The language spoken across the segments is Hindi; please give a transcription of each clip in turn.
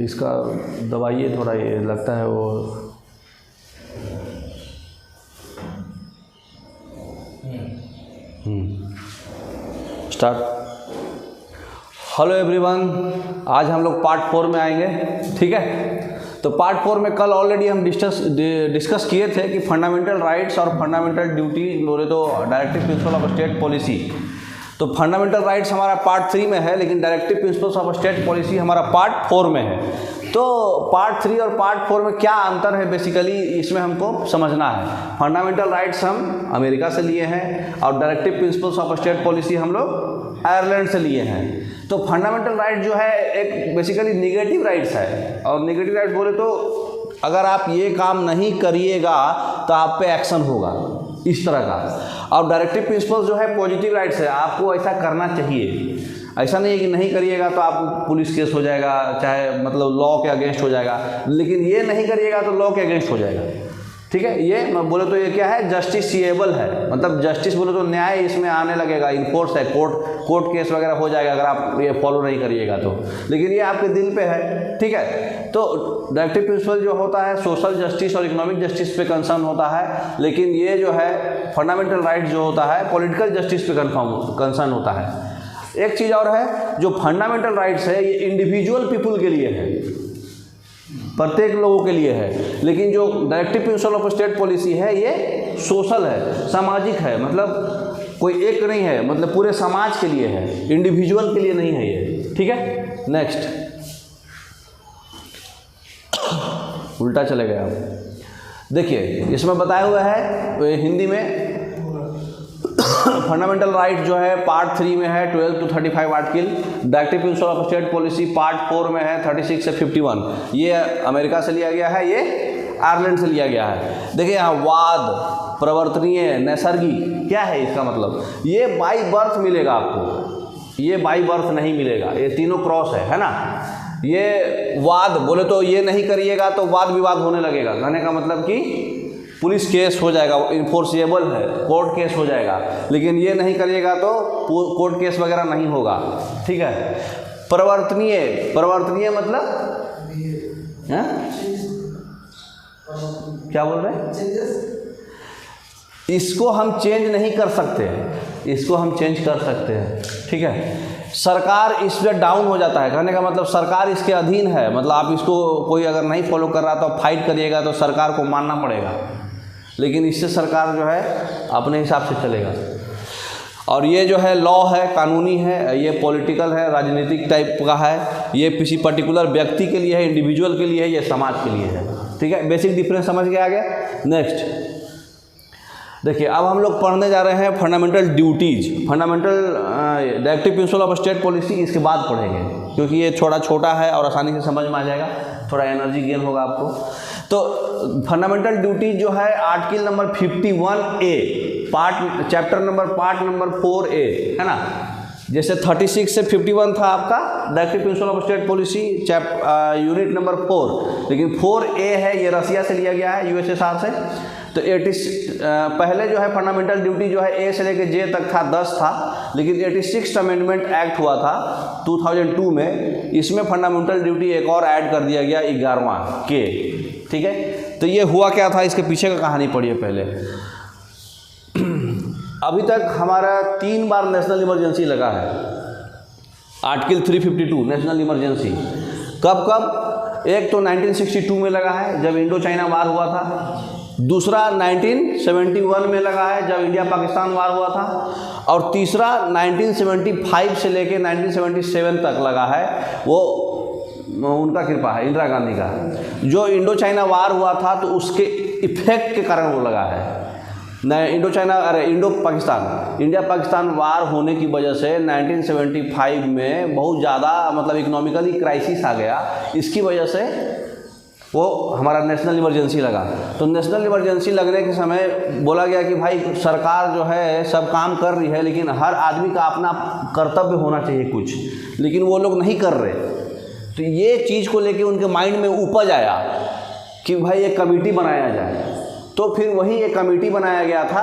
इसका दबाइए थोड़ा, ये लगता है वो। स्टार्ट। हेलो एवरीवन, आज हम लोग पार्ट 4 में आएंगे, ठीक है। तो पार्ट 4 में कल ऑलरेडी हम डिस्कस किए थे कि फंडामेंटल राइट्स और फंडामेंटल ड्यूटी बोले तो directive principle of state policy. तो फंडामेंटल राइट्स हमारा पार्ट 3 में है, लेकिन directive principles of state policy हमारा पार्ट 4 में है। तो पार्ट 3 और पार्ट 4 में क्या अंतर है बेसिकली, इसमें हमको समझना है। फंडामेंटल राइट्स हम अमेरिका से लिए हैं और directive principles of state policy हम लोग आयरलैंड से लिए हैं। तो फंडामेंटल राइट जो है एक बेसिकली निगेटिव राइट्स है, और निगेटिव राइट्स बोले तो अगर आप ये काम नहीं करिएगा तो आप पे एक्शन होगा, इस तरह का। और डायरेक्टिव प्रिंसिपल जो है पॉजिटिव राइट्स है, आपको ऐसा करना चाहिए। ऐसा नहीं है कि नहीं करिएगा तो आप पुलिस केस हो जाएगा, चाहे मतलब लॉ के अगेंस्ट हो जाएगा, लेकिन ये नहीं करिएगा तो लॉ के अगेंस्ट हो जाएगा, ठीक है। ये मैं बोले तो ये क्या है, जस्टिसिएबल है, मतलब जस्टिस बोले तो न्याय इसमें आने लगेगा, इन्फोर्स है, कोर्ट केस वगैरह हो जाएगा अगर आप ये फॉलो नहीं करिएगा तो, लेकिन ये आपके दिल पे है, ठीक है। तो डायरेक्टिव प्रिंसिपल जो होता है सोशल जस्टिस और इकोनॉमिक जस्टिस पे कंसर्न होता है, लेकिन ये जो है फंडामेंटल राइट जो होता है पॉलिटिकल जस्टिस पे कंसर्न होता है। एक चीज़ और है, जो फंडामेंटल राइट्स है ये इंडिविजुअल पीपुल के लिए है, प्रत्येक लोगों के लिए है, लेकिन जो directive principle of state policy है ये सोशल है, सामाजिक है, मतलब कोई एक नहीं है, मतलब पूरे समाज के लिए है, इंडिविजुअल के लिए नहीं है ये, ठीक है। नेक्स्ट, उल्टा चले गए आप। देखिए इसमें बताया हुआ है हिंदी में फंडामेंटल राइट जो है पार्ट 3 में है 12 to 35 article, directive principle of state policy part 4 में है 36 से 51। ये अमेरिका से लिया गया है, ये आयरलैंड से लिया गया है। देखिए यहाँ वाद, प्रवर्तनीय, नैसर्गिक, क्या है इसका मतलब, ये बाई बर्थ मिलेगा आपको, ये बाई बर्थ नहीं मिलेगा, ये तीनों क्रॉस है ना। ये वाद बोले तो ये नहीं करिएगा तो वाद विवाद होने लगेगा, कहने का मतलब कि पुलिस केस हो जाएगा, इन्फोर्सिएबल है, कोर्ट केस हो जाएगा, लेकिन ये नहीं करिएगा तो कोर्ट केस वगैरह नहीं होगा, ठीक है। परिवर्तनीय, परिवर्तनीय मतलब है? क्या बोल रहे हैं, इसको हम चेंज नहीं कर सकते, इसको हम चेंज कर सकते हैं, ठीक है। सरकार इस पर डाउन हो जाता है, कहने का मतलब सरकार इसके अधीन है, मतलब आप इसको कोई अगर नहीं फॉलो कर रहा तो आप फाइट करिएगा तो सरकार को मानना पड़ेगा, लेकिन इससे सरकार जो है अपने हिसाब से चलेगा। और ये जो है लॉ है, कानूनी है, ये पॉलिटिकल है, राजनीतिक टाइप का है, ये किसी पर्टिकुलर व्यक्ति के लिए है, इंडिविजुअल के लिए है, ये समाज के लिए है, ठीक है। बेसिक डिफरेंस समझ के आ गया। नेक्स्ट देखिए, अब हम लोग पढ़ने जा रहे हैं fundamental duties, fundamental directive principle of state policy इसके बाद पढ़ेंगे, क्योंकि ये थोड़ा छोटा है और आसानी से समझ में आ जाएगा, थोड़ा एनर्जी गेन होगा आपको। तो फंडामेंटल ड्यूटी जो है article number 51A part chapter number part number 4A है ना। जैसे 36 से 51 था आपका directive principle of state policy unit number 4, लेकिन 4A है, ये रसिया से लिया गया है, यूएसएसआर से। तो 80 पहले जो है फंडामेंटल ड्यूटी जो है ए से लेकर जे तक था, 10 था, लेकिन 86 अमेंडमेंट एक्ट हुआ था 2002 में, इसमें फंडामेंटल ड्यूटी एक और ऐड कर दिया गया 11वां के, ठीक है। तो ये हुआ क्या था, इसके पीछे का कहानी पढ़िए पहले। अभी तक हमारा 3 बार नेशनल इमरजेंसी लगा है, आर्टिकल 352 नेशनल इमरजेंसी। कब कब, एक तो 1962 में लगा है जब इंडो चाइना वार हुआ था, दूसरा 1971 में लगा है जब इंडिया पाकिस्तान वार हुआ था, और तीसरा 1975 से लेके 1977 तक लगा है, वो उनका कृपा है, इंदिरा गांधी का। जो इंडो चाइना वार हुआ था तो उसके इफेक्ट के कारण वो लगा है। इंडो पाकिस्तान, इंडिया पाकिस्तान वार होने की वजह से 1975 में बहुत ज़्यादा मतलब इकोनॉमिकली क्राइसिस आ गया, इसकी वजह से वो हमारा नेशनल इमरजेंसी लगा। तो नेशनल इमरजेंसी लगने के समय बोला गया कि भाई सरकार जो है सब काम कर रही है, लेकिन हर आदमी का अपना कर्तव्य होना चाहिए कुछ, लेकिन वो लोग नहीं कर रहे। तो ये चीज़ को लेके उनके माइंड में उपज आया कि भाई एक कमेटी बनाया जाए। तो फिर वही एक कमेटी बनाया गया था,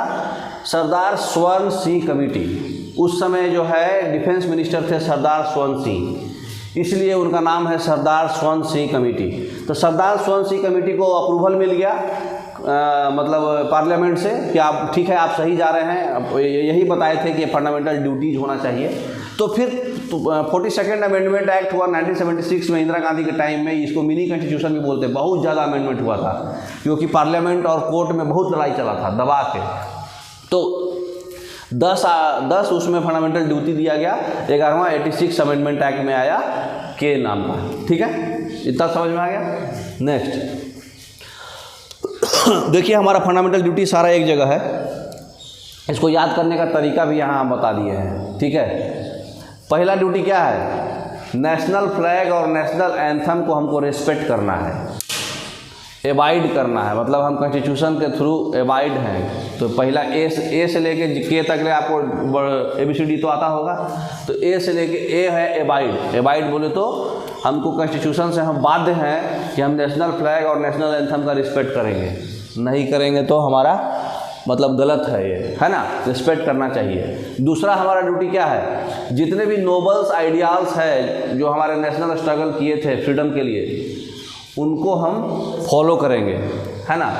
सरदार स्वर्ण सिंह कमेटी। उस समय जो है डिफेंस मिनिस्टर थे सरदार स्वर्ण सिंह। इसलिए उनका नाम है सरदार स्वर्ण सिंह कमेटी। तो सरदार स्वर्ण सिंह कमेटी को अप्रूवल मिल गया मतलब पार्लियामेंट से कि आप ठीक है, आप सही जा रहे हैं, यही बताए थे कि फंडामेंटल ड्यूटीज होना चाहिए। तो फिर 42nd अमेंडमेंट एक्ट हुआ 1976 में, इंदिरा गांधी के टाइम में। इसको मिनी कॉन्स्टिट्यूशन भी बोलते हैं। बहुत ज़्यादा अमेंडमेंट हुआ था क्योंकि पार्लियामेंट और कोर्ट में बहुत लड़ाई चला था दबा के। तो 10 उसमें फंडामेंटल ड्यूटी दिया गया। 11वां 86 अमेंडमेंट एक्ट में आया के नाम का। ठीक है, इतना समझ में आ गया। नेक्स्ट देखिए, हमारा फंडामेंटल ड्यूटी सारा एक जगह है। इसको याद करने का तरीका भी यहाँ हम बता दिए हैं। ठीक है, पहला ड्यूटी क्या है? नेशनल फ्लैग और नेशनल एंथम को हमको रिस्पेक्ट करना है, एबाइड करना है। मतलब हम कॉन्स्टिट्यूशन के थ्रू एबाइड हैं। तो पहला ए से लेके के तक ले आपको ABCD तो आता होगा। तो ए से लेके ए है एबाइड। एबाइड बोले तो हमको कॉन्स्टिट्यूशन से हम बाध्य हैं कि हम नेशनल फ्लैग और नेशनल एंथम का रिस्पेक्ट करेंगे। नहीं करेंगे तो हमारा मतलब गलत है ये, है ना। रिस्पेक्ट करना चाहिए। दूसरा हमारा ड्यूटी क्या है? जितने भी नोबल्स आइडियाल्स है जो हमारे नेशनल स्ट्रगल किए थे फ्रीडम के लिए, उनको हम फॉलो करेंगे, है ना।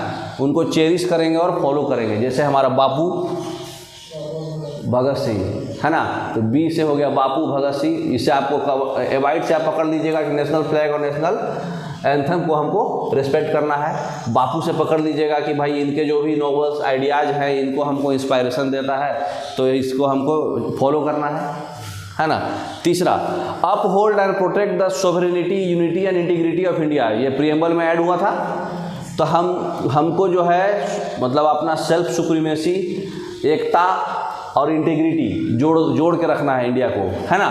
उनको चेरिश करेंगे और फॉलो करेंगे। जैसे हमारा बापू भगत सिंह, है ना। तो बी से हो गया बापू भगत सिंह। इससे आपको एवाइड से आप पकड़ लीजिएगा कि नेशनल फ्लैग और नेशनल एंथम को हमको रिस्पेक्ट करना है। बापू से पकड़ लीजिएगा कि भाई इनके जो भी नोबल्स आइडियाज़ हैं इनको हमको इंस्पायरेशन देता है, तो इसको हमको फॉलो करना है ना। तीसरा, up hold and protect the sovereignty, unity and integrity of India. ये प्रीएम्बल में ऐड हुआ था। तो हमको जो है मतलब अपना सेल्फ सुप्रीमेसी, एकता और इंटीग्रिटी जोड़ के रखना है इंडिया को, है ना।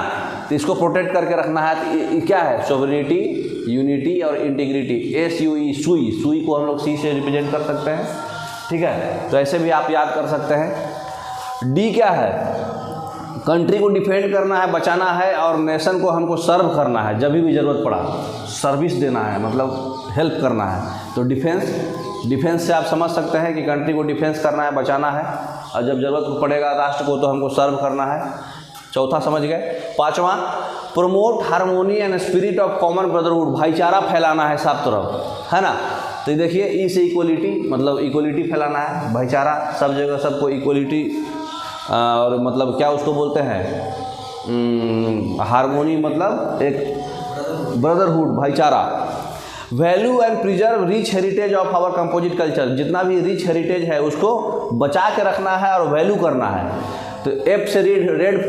तो इसको प्रोटेक्ट करके रखना है। तो ये क्या है? सोवरेनिटी, यूनिटी और इंटीग्रिटी। SUE, सुई को हम लोग C से रिप्रेजेंट कर सकते हैं। ठीक है, तो ऐसे भी आप याद कर सकते हैं। D क्या है? कंट्री को डिफेंड करना है, बचाना है, और नेशन को हमको सर्व करना है। जब भी ज़रूरत पड़ा सर्विस देना है, मतलब हेल्प करना है। तो डिफेंस से आप समझ सकते हैं कि कंट्री को डिफेंस करना है, बचाना है, और जब ज़रूरत पड़ेगा राष्ट्र को तो हमको सर्व करना है। चौथा समझ गए। पांचवा, promote harmony and spirit of common brotherhood. भाईचारा फैलाना है सब तरफ, है ना। तो देखिए, ई से इक्वलिटी, मतलब इक्वलिटी फैलाना है, भाईचारा सब जगह, सबको इक्वलिटी। और मतलब क्या उसको बोलते हैं? हारमोनी मतलब एक ब्रदरहुड, भाईचारा। Value and preserve rich heritage of our composite culture. जितना भी रिच हेरिटेज है उसको बचा के रखना है और वैल्यू करना है। तो F से रेड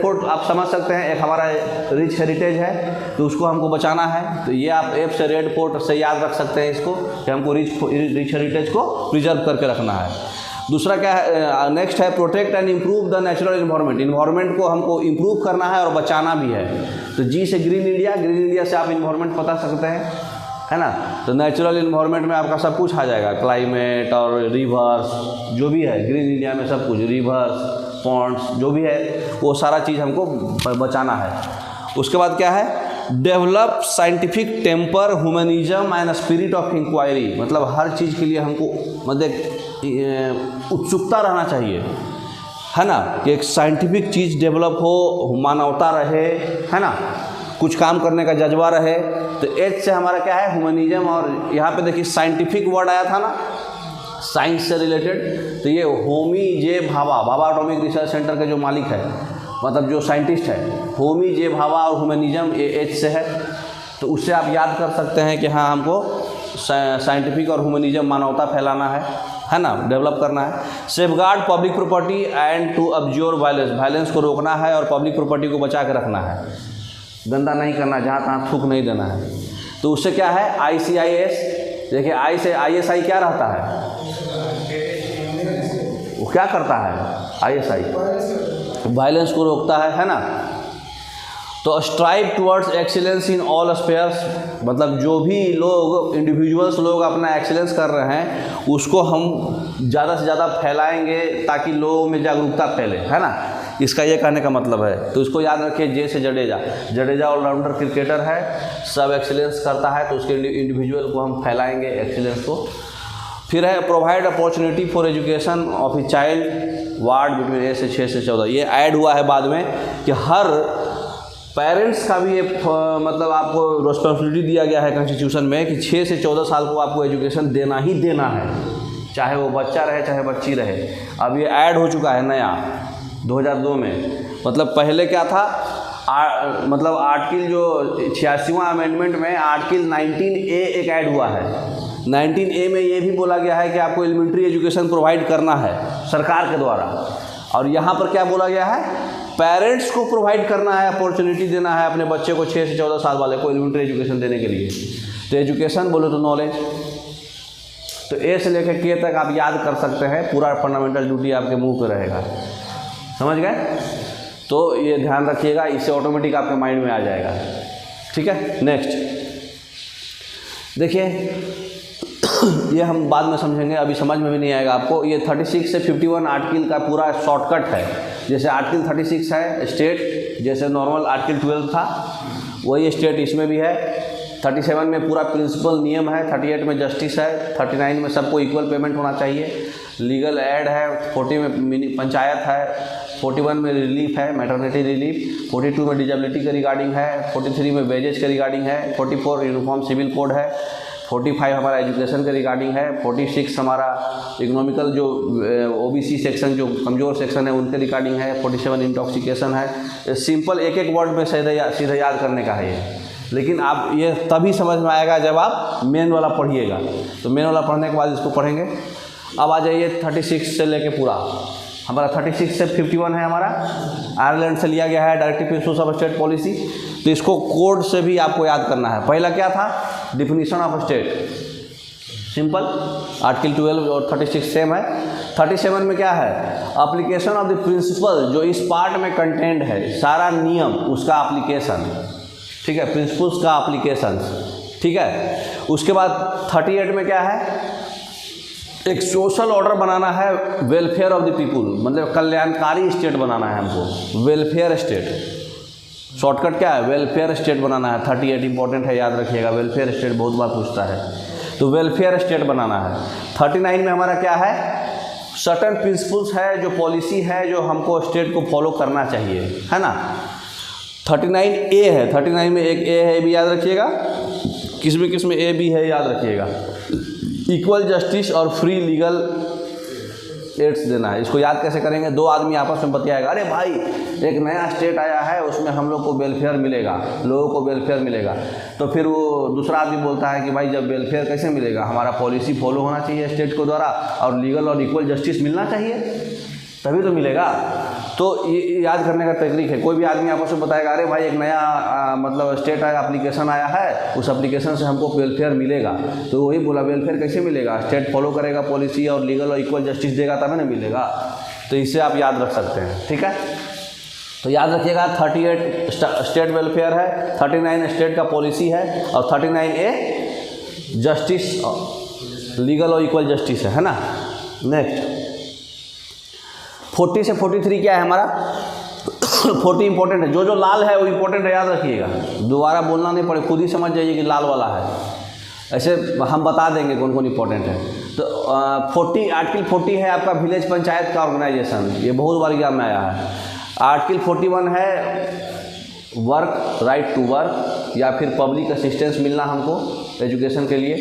फोर्ट आप समझ सकते हैं, एक हमारा रिच हेरिटेज है, तो उसको हमको बचाना है। तो ये आप F से रेड फोर्ट से याद रख सकते हैं इसको, कि हमको रिच हेरिटेज को प्रिजर्व करके रखना है। दूसरा क्या है? नेक्स्ट है protect and improve the natural environment. Environment को हमको इम्प्रूव करना है और बचाना भी है। तो G से ग्रीन इंडिया से आप इन्वायरमेंट बता सकते हैं, है ना। तो नेचुरल इन्वायरमेंट में आपका सब कुछ आ जाएगा, क्लाइमेट और रिवर्स जो भी है। ग्रीन इंडिया में सब कुछ, रिवर्स, पॉन्ड्स जो भी है, वो सारा चीज़ हमको बचाना है। उसके बाद क्या है? Develop scientific temper, humanism and spirit of inquiry. मतलब हर चीज़ के लिए हमको मतलब उत्सुकता रहना चाहिए, है ना, कि एक साइंटिफिक चीज़ डेवलप हो, मानवता रहे, है ना, कुछ काम करने का जज्बा रहे। तो H से हमारा क्या है? ह्यूमनिज्म। और यहाँ पे देखिए साइंटिफिक वर्ड आया था ना, साइंस से रिलेटेड। तो ये होमी जे भाभा एटॉमिक रिसर्च सेंटर के जो मालिक है, मतलब जो साइंटिस्ट है, होमी जे भाभा और ह्यूमनिज्म ये H से है। तो उससे आप याद कर सकते हैं कि हाँ, हमको साइंटिफिक और ह्यूमनिज्म, मानवता फैलाना है ना, डेवलप करना है। Safeguard public property and to observe violence को रोकना है और पब्लिक प्रॉपर्टी को बचा के रखना है। गंदा नहीं करना, जहाँ तहाँ थूक नहीं देना है। तो उससे क्या है? ICIS। देखिए, I से ISI क्या रहता है? वो क्या करता है? ISI वायलेंस को रोकता है ना। तो strive towards excellence in all spheres. मतलब जो भी लोग, इंडिविजुअल्स लोग अपना एक्सीलेंस कर रहे हैं, उसको हम ज़्यादा से ज़्यादा फैलाएंगे ताकि लोगों में जागरूकता फैले, है ना। इसका ये कहने का मतलब है। तो इसको याद रखिए। J से जडेजा ऑलराउंडर क्रिकेटर है, सब एक्सीलेंस करता है, तो उसके इंडिविजुअल को हम फैलाएंगे एक्सीलेंस को। फिर है provide opportunity for education of a child ward between 6 से 14। ये ऐड हुआ है बाद में कि हर पेरेंट्स का भी एक मतलब आपको रिस्पॉन्सिबिलिटी दिया गया है कॉन्स्टिट्यूशन में कि 6 से 14 साल को आपको एजुकेशन देना ही देना है, चाहे वो बच्चा रहे चाहे बच्ची रहे। अब ये ऐड हो चुका है नया 2002 में। मतलब पहले क्या था, मतलब आर्टिकल जो 86वां अमेंडमेंट में आर्टिकल 19A एक ऐड हुआ है। 19A में ये भी बोला गया है कि आपको एलिमेंट्री एजुकेशन प्रोवाइड करना है सरकार के द्वारा। और यहाँ पर क्या बोला गया है, पेरेंट्स को प्रोवाइड करना है, अपॉर्चुनिटी देना है अपने बच्चे को 6 से 14 साल वाले को एलिमेंट्री एजुकेशन देने के लिए। तो एजुकेशन बोलो तो नॉलेज, तो ए से लेकर के तक आप याद कर सकते हैं, पूरा फंडामेंटल ड्यूटी आपके मुंह पे रहेगा। समझ गए? तो ये ध्यान रखिएगा, इससे ऑटोमेटिक आपके माइंड में आ जाएगा। ठीक है, नेक्स्ट देखिए, ये हम बाद में समझेंगे, अभी समझ में भी नहीं आएगा आपको। ये 36 से 51 आर्टिकल का पूरा शॉर्टकट है। जैसे आर्टिकल 36 है स्टेट, जैसे नॉर्मल आर्टिकल 12 था वही स्टेट इसमें भी है। 37 में पूरा प्रिंसिपल नियम है, 38 में जस्टिस है, 39 में सबको इक्वल पेमेंट होना चाहिए, लीगल एड है, 40 में मिनी पंचायत है, 41 में रिलीफ है, मैटरनिटी रिलीफ, 42 में डिजेबिलिटी के रिगार्डिंग है, 43 में वेजेस के रिगार्डिंग है, 44 यूनिफॉर्म सिविल कोड है, 45 हमारा एजुकेशन के रिगार्डिंग है, 46 हमारा इकोनॉमिकल जो OBC सेक्शन जो कमज़ोर सेक्शन है उनके रिगार्डिंग है, 47 इंटॉक्सिकेशन है। सिंपल एक एक वर्ड में सीधा याद करने का है ये, लेकिन आप ये तभी समझ में आएगा जब आप मेन वाला पढ़िएगा। तो मेन वाला पढ़ने के बाद इसको पढ़ेंगे। अब आ जाइए 36 से लेके पूरा हमारा 36 से 51 है हमारा, आयरलैंड से लिया गया है directive principles of state policy. तो इसको कोड से भी आपको याद करना है। पहला क्या था, definition of state, simple, article 12 और 36 सेम है। 37 में क्या है, एप्लीकेशन ऑफ द प्रिंसिपल, जो इस पार्ट में कंटेंट है सारा नियम उसका एप्लीकेशन, ठीक है, प्रिंसिपल्स का एप्लीकेशन, ठीक है। उसके बाद 38 में क्या है, एक सोशल ऑर्डर बनाना है, वेलफेयर ऑफ द पीपुल, मतलब कल्याणकारी स्टेट बनाना है हमको, वेलफेयर स्टेट। शॉर्टकट क्या है, वेलफेयर स्टेट बनाना है। 38 इंपॉर्टेंट है, याद रखिएगा, वेलफेयर स्टेट बहुत बार पूछता है, तो वेलफेयर स्टेट बनाना है। 39 में हमारा क्या है, सर्टेन प्रिंसिपल्स है, जो पॉलिसी है जो हमको स्टेट को फॉलो करना चाहिए, है ना। 39A है, 39 में एक ए है, भी याद रखिएगा, किसमें ए भी है याद रखिएगा। इक्वल जस्टिस और फ्री लीगल एड्स देना है। इसको याद कैसे करेंगे, दो आदमी आपस में बतियाएगा, अरे भाई एक नया स्टेट आया है उसमें हम लोग को वेलफेयर मिलेगा, लोगों को वेलफेयर मिलेगा। तो फिर वो दूसरा आदमी बोलता है कि भाई जब वेलफेयर कैसे मिलेगा, हमारा पॉलिसी फॉलो होना चाहिए स्टेट को द्वारा और लीगल और इक्वल जस्टिस मिलना चाहिए, तभी तो मिलेगा। तो ये याद करने का तकनीक है। कोई भी आदमी आपस में बताएगा, अरे भाई एक नया मतलब स्टेट आया, एप्लीकेशन आया है, उस एप्लीकेशन से हमको वेलफेयर मिलेगा, तो वही बोला वेलफेयर कैसे मिलेगा, स्टेट फॉलो करेगा पॉलिसी और लीगल और इक्वल जस्टिस देगा तभी ना मिलेगा। तो इससे आप याद रख सकते हैं, ठीक है। तो याद रखिएगा 38 स्टेट वेलफेयर है, 39 स्टेट का पॉलिसी है और 39A जस्टिस, लीगल और इक्वल जस्टिस है ना। नेक्स्ट 40 से 43 क्या है हमारा 40 इंपॉर्टेंट है, जो लाल है वो इंपॉर्टेंट है, याद रखिएगा, दोबारा बोलना नहीं पड़े, खुद ही समझ जाइए कि लाल वाला है। ऐसे हम बता देंगे कौन कौन इंपॉर्टेंट है। तो 40 आर्टिकल 40 है आपका विलेज पंचायत का ऑर्गेनाइजेशन, ये बहुत बार एग्जाम में आया है। आर्टिकल 41 है वर्क, राइट टू वर्क या फिर पब्लिक असिस्टेंस मिलना हमको एजुकेशन के लिए।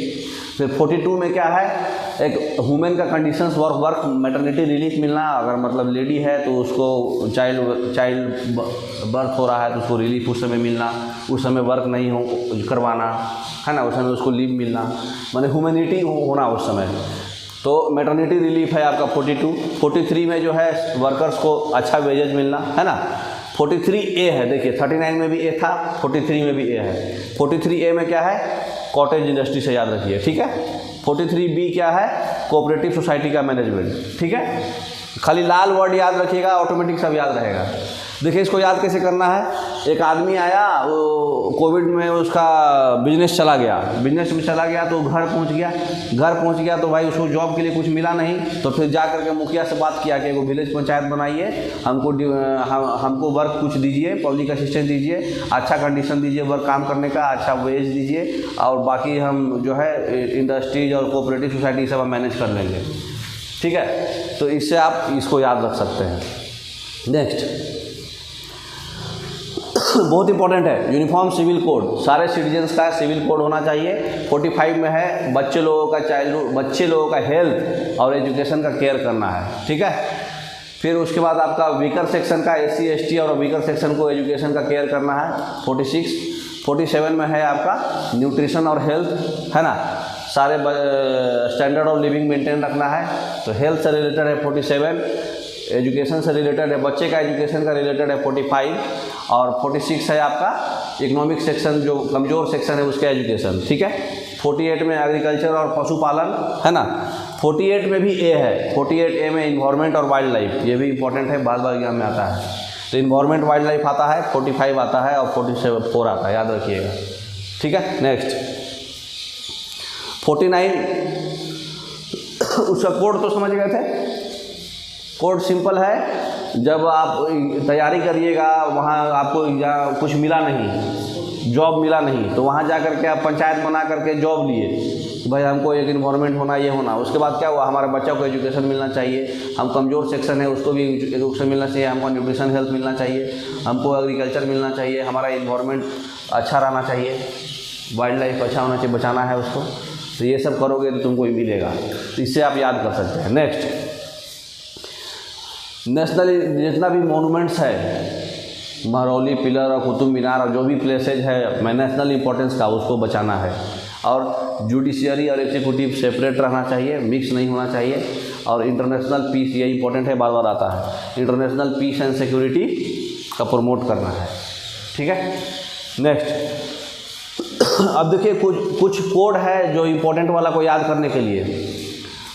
फिर 42 में क्या है, एक वुमेन का कंडीशंस वर्क मैटरनिटी रिलीफ मिलना, अगर मतलब लेडी है तो उसको चाइल्ड बर्थ हो रहा है तो उसको रिलीफ उस समय मिलना, उस समय वर्क नहीं हो करवाना, है ना, उस समय उसको लीव मिलना, माने ह्यूमैनिटी होना उस समय। तो मैटरनिटी रिलीफ है आपका 42। 43 में जो है वर्कर्स को अच्छा वेजेज मिलना, है ना। 43A है, देखिए 39 में भी ए था, 43 में भी ए है। 43A में क्या है, कॉटेज इंडस्ट्री से याद रखिए, ठीक है। 43B क्या है, कोऑपरेटिव सोसाइटी का मैनेजमेंट, ठीक है। खाली लाल वर्ड याद रखिएगा, ऑटोमेटिक सब याद रहेगा। देखिए इसको याद कैसे करना है, एक आदमी आया, वो कोविड में उसका बिजनेस चला गया, बिजनेस में चला गया तो घर पहुंच गया तो भाई उसको जॉब के लिए कुछ मिला नहीं, तो फिर जा करके मुखिया से बात किया कि वो विलेज पंचायत बनाइए, हमको वर्क कुछ दीजिए, पब्लिक असिस्टेंस दीजिए, अच्छा कंडीशन दीजिए वर्क काम करने का, अच्छा वेज दीजिए, और बाकी हम जो है इंडस्ट्रीज और कोऑपरेटिव सोसाइटी सब हम मैनेज कर लेंगे, ठीक है। तो इससे आप इसको याद रख सकते हैं। नेक्स्ट बहुत इंपॉर्टेंट है। यूनिफॉर्म सिविल कोड, सारे सिटीजन्स का सिविल कोड होना चाहिए। 45 में है बच्चे लोगों का बच्चे लोगों का हेल्थ और एजुकेशन का केयर करना है, ठीक है। फिर उसके बाद आपका वीकर सेक्शन का SC ST और वीकर सेक्शन को एजुकेशन का केयर करना है 46। 47 में है आपका न्यूट्रिशन और हेल्थ, है ना, सारे स्टैंडर्ड ऑफ लिविंग मेंटेन रखना है, तो हेल्थ से रिलेटेड है 47, एजुकेशन से रिलेटेड है, बच्चे का एजुकेशन का रिलेटेड है 45, और 46 है आपका इकोनॉमिक सेक्शन, जो कमज़ोर सेक्शन है उसका एजुकेशन, ठीक है। 48 में एग्रीकल्चर और पशुपालन, है ना। 48 में भी A है, 48A में इन्वायरमेंट और वाइल्ड लाइफ, ये भी इंपॉर्टेंट है, बार बार एग्जाम में आता है। तो इन्वायरमेंट वाइल्ड लाइफ आता है, 45 आता है और 47 आता है, याद रखिएगा, ठीक है। नेक्स्ट 49, उसका कोड तो समझ गए थे। कोड सिंपल है, जब आप तैयारी करिएगा, वहाँ आपको कुछ मिला नहीं, जॉब मिला नहीं, तो वहाँ जा करके आप पंचायत बना करके जॉब लिए, भाई हमको एक इन्वायरमेंट होना, ये होना। उसके बाद क्या हुआ, हमारे बच्चों को एजुकेशन मिलना चाहिए, हम कमज़ोर सेक्शन है उसको भी एजुकेशन मिलना चाहिए, हमको न्यूट्रिशन हेल्थ मिलना चाहिए, हमको एग्रीकल्चर मिलना चाहिए, हमारा इन्वायरमेंट अच्छा रहना चाहिए, वाइल्ड लाइफ अच्छा होना चाहिए, बचाना है उसको। तो ये सब करोगे तो तुमको ही मिलेगा, तो इससे आप याद कर सकते हैं। नेक्स्ट, नेशनल जितना भी मोनूमेंट्स है, महरौली पिलर और कुतुब मीनार और जो भी प्लेसेज है मैं नेशनल इंपॉर्टेंस का, उसको बचाना है। और जुडिशियरी और एग्जीक्यूटिव सेपरेट रहना चाहिए, मिक्स नहीं होना चाहिए। और इंटरनेशनल पीस, ये इंपॉर्टेंट है, बार बार आता है, इंटरनेशनल पीस एंड सिक्योरिटी का प्रमोट करना है, ठीक है। नेक्स्ट, अब देखिए कुछ कोड है जो इंपॉर्टेंट वाला को याद करने के लिए।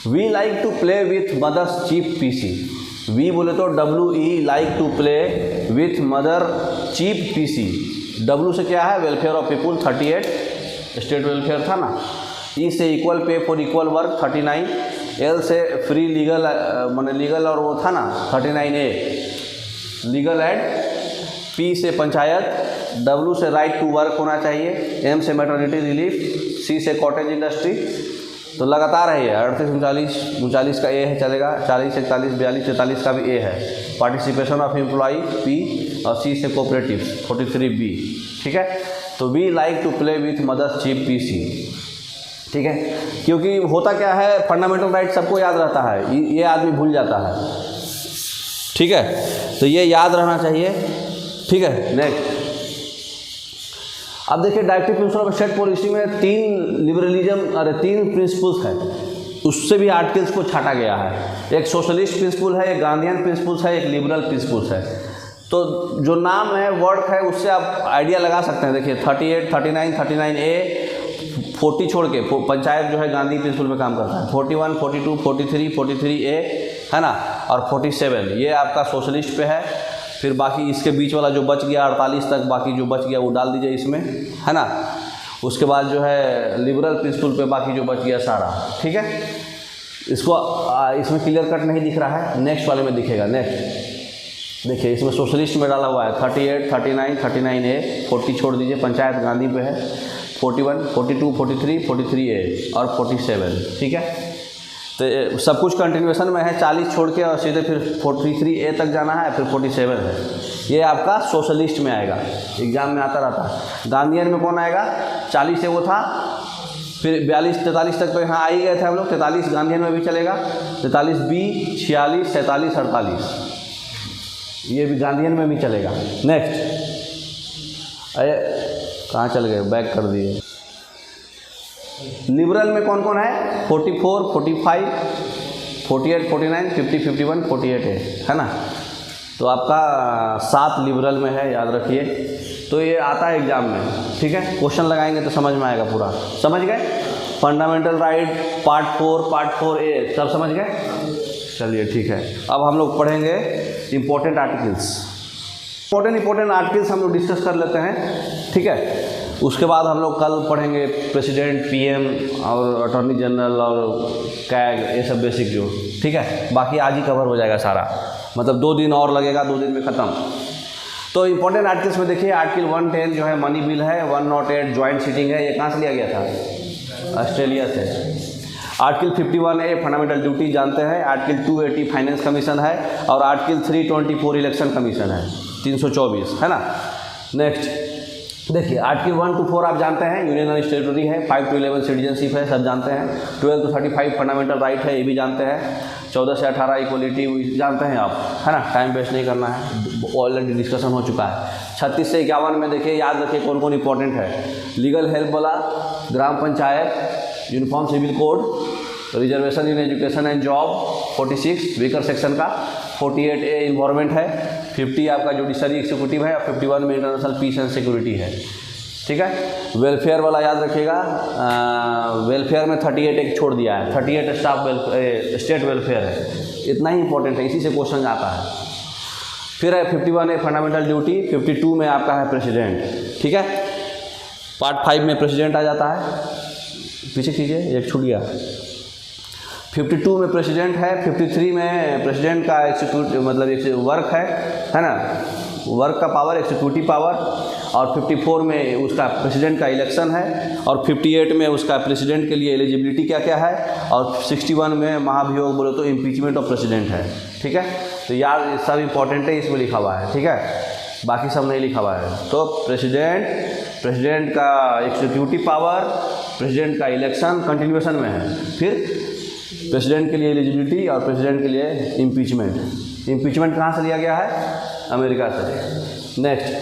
We like to play with mothers cheap PC, we बोले तो WE like to play with mother cheap PC। W से क्या है, welfare of people 38, state welfare था ना। E से equal pay for equal work 39, L से फ्री लीगल, माने लीगल और वो था ना 39A लीगल एड, P से पंचायत, W से राइट टू वर्क होना चाहिए, M से मैटरनिटी रिलीफ, C से कॉटेज इंडस्ट्री। तो लगातार है ये 38, 39 का A है, चलेगा। 40, 41, 42, 43 का भी A है। पार्टिसिपेशन ऑफ एम्प्लॉई P और C से कोऑपरेटिव 43B, ठीक है। तो we like to play with mothers cheap PC, ठीक है। क्योंकि होता क्या है, फंडामेंटल राइट सबको याद रहता है, ये आदमी भूल जाता है, ठीक है। तो ये याद रहना चाहिए, ठीक है। नेक्स्ट, अब देखिए directive principle of state policy में 3 प्रिंसिपल्स है, उससे भी आर्टिकल्स को छाटा गया है। एक सोशलिस्ट प्रिंसिपल है, एक गांधीयन प्रिंसिपल्स है, एक लिबरल प्रिंसिपल्स है। तो जो नाम है, वर्ड है, उससे आप आइडिया लगा सकते हैं। देखिए 38, 39, 39A, 40 छोड़ के पंचायत जो है गांधी प्रिंसिपल पे काम करता है, 41, 42, 43, 43A, है ना, और 47 ये आपका सोशलिस्ट पे है। फिर बाकी इसके बीच वाला जो बच गया 48 तक, बाकी जो बच गया वो डाल दीजिए इसमें, है ना। उसके बाद जो है लिबरल प्रिंसिपल पे बाकी जो बच गया सारा, ठीक है। इसको इसमें क्लियर कट नहीं दिख रहा है, नेक्स्ट वाले में दिखेगा। नेक्स्ट देखिए, इसमें सोशलिस्ट में डाला हुआ है 38, 39, 39A, 40 छोड़ दीजिए, पंचायत गांधी पे है, 41, 42, 43, 43A और 47, ठीक है। तो सब कुछ कंटिन्यूएशन में है, 40 छोड़ के और सीधे फिर 43A तक जाना है, फिर 47 है। ये आपका सोशलिस्ट में आएगा, एग्जाम में आता रहता है। गांधीयन में कौन आएगा, 40 से वो था, फिर 42, 43 तक तो यहाँ आ ही गए थे हम लोग। 43 गांधीयन में भी चलेगा, 43B, 46, 47, 48 ये भी गांधीयन में भी चलेगा। नेक्स्ट, अरे कहाँ चल गए, बैक कर दिए। लिबरल में कौन कौन है, 44, 45, 48, 49, 50, 51, 48 है ना। तो आपका 7 लिबरल में है, याद रखिए। तो ये आता है एग्जाम में, ठीक है। क्वेश्चन लगाएंगे तो समझ में आएगा पूरा, समझ गए। फंडामेंटल राइट पार्ट 4A सब समझ गए। चलिए ठीक है, अब हम लोग पढ़ेंगे इंपॉर्टेंट आर्टिकल्स। इंपॉर्टेंट आर्टिकल्स हम लोग डिस्कस कर लेते हैं, ठीक है। उसके बाद हम लोग कल पढ़ेंगे प्रेसिडेंट, PM और अटॉर्नी जनरल और कैग, ये सब बेसिक जो, ठीक है। बाकी आज ही कवर हो जाएगा सारा, मतलब 2 दिन और लगेगा, 2 दिन में ख़त्म। तो इंपॉर्टेंट आर्टिकल्स में देखिए, आर्टिकल 110 जो है मनी बिल है, 108 जॉइंट सीटिंग है, ये कहाँ से लिया गया था, ऑस्ट्रेलिया से। आर्टिकल 51A फंडामेंटल ड्यूटी जानते हैं, आर्टिकल 280 फाइनेंस कमीशन है, और आर्टिकल 324 इलेक्शन कमीशन है, 324 है ना। नेक्स्ट देखिए, आर्टिकल 1 to 4 आप जानते हैं यूनियन एंड टेरिटरी है, 5 to 11 सिटीजनशिप है, सब जानते हैं। 12 to 35 फंडामेंटल राइट है, ये भी जानते हैं। 14 से 18 इक्वलिटी जानते हैं आप, है ना, टाइम वेस्ट नहीं करना है, ऑलरेडी डिस्कशन हो चुका है। 36 से 51 में देखिए, याद रखिए कौन कौन इंपॉर्टेंट है। लीगल हेल्प वाला, gram panchayat, uniform civil code, reservation in education and job 46 weaker section का, 48A इन्वायरमेंट है, 50 आपका जुडिशरी एग्जीक्यूटिव है और 51 में इंटरनेशनल पीस एंड सिक्योरिटी है। ठीक है, वेलफेयर वाला याद रखिएगा, वेलफेयर में 38 एक छोड़ दिया है, 38 स्टेट वेलफेयर है, इतना ही इंपॉर्टेंट है, इसी से क्वेश्चन आता है। फिर है 51A फंडामेंटल ड्यूटी, 52 में आपका है प्रेसिडेंट। ठीक है, पार्ट 5 में प्रेसिडेंट आ जाता है, पीछे कीजिए एक छूट गया। 52 में प्रेसिडेंट है, 53 में प्रेसिडेंट का एग्जीक्यूटिव मतलब एक वर्क है ना, वर्क का पावर, एग्जीक्यूटिव पावर, और 54 में उसका प्रेसिडेंट का इलेक्शन है, और 58 में उसका प्रेसिडेंट के लिए एलिजिबिलिटी क्या क्या है, और 61 में महाभियोग बोले तो इम्पीचमेंट ऑफ प्रेसिडेंट है। ठीक है, तो यार सब इंपॉर्टेंट है, इसमें लिखा हुआ है। ठीक है, बाकी सब नहीं लिखा हुआ है। तो प्रेसिडेंट का एग्जीक्यूटिव पावर, प्रेसिडेंट का इलेक्शन कंटिन्यूएशन में है, फिर प्रेसिडेंट के लिए एलिजिबिलिटी और प्रेसिडेंट के लिए इम्पीचमेंट। इम्पीचमेंट कहाँ से लिया गया है? अमेरिका से। नेक्स्ट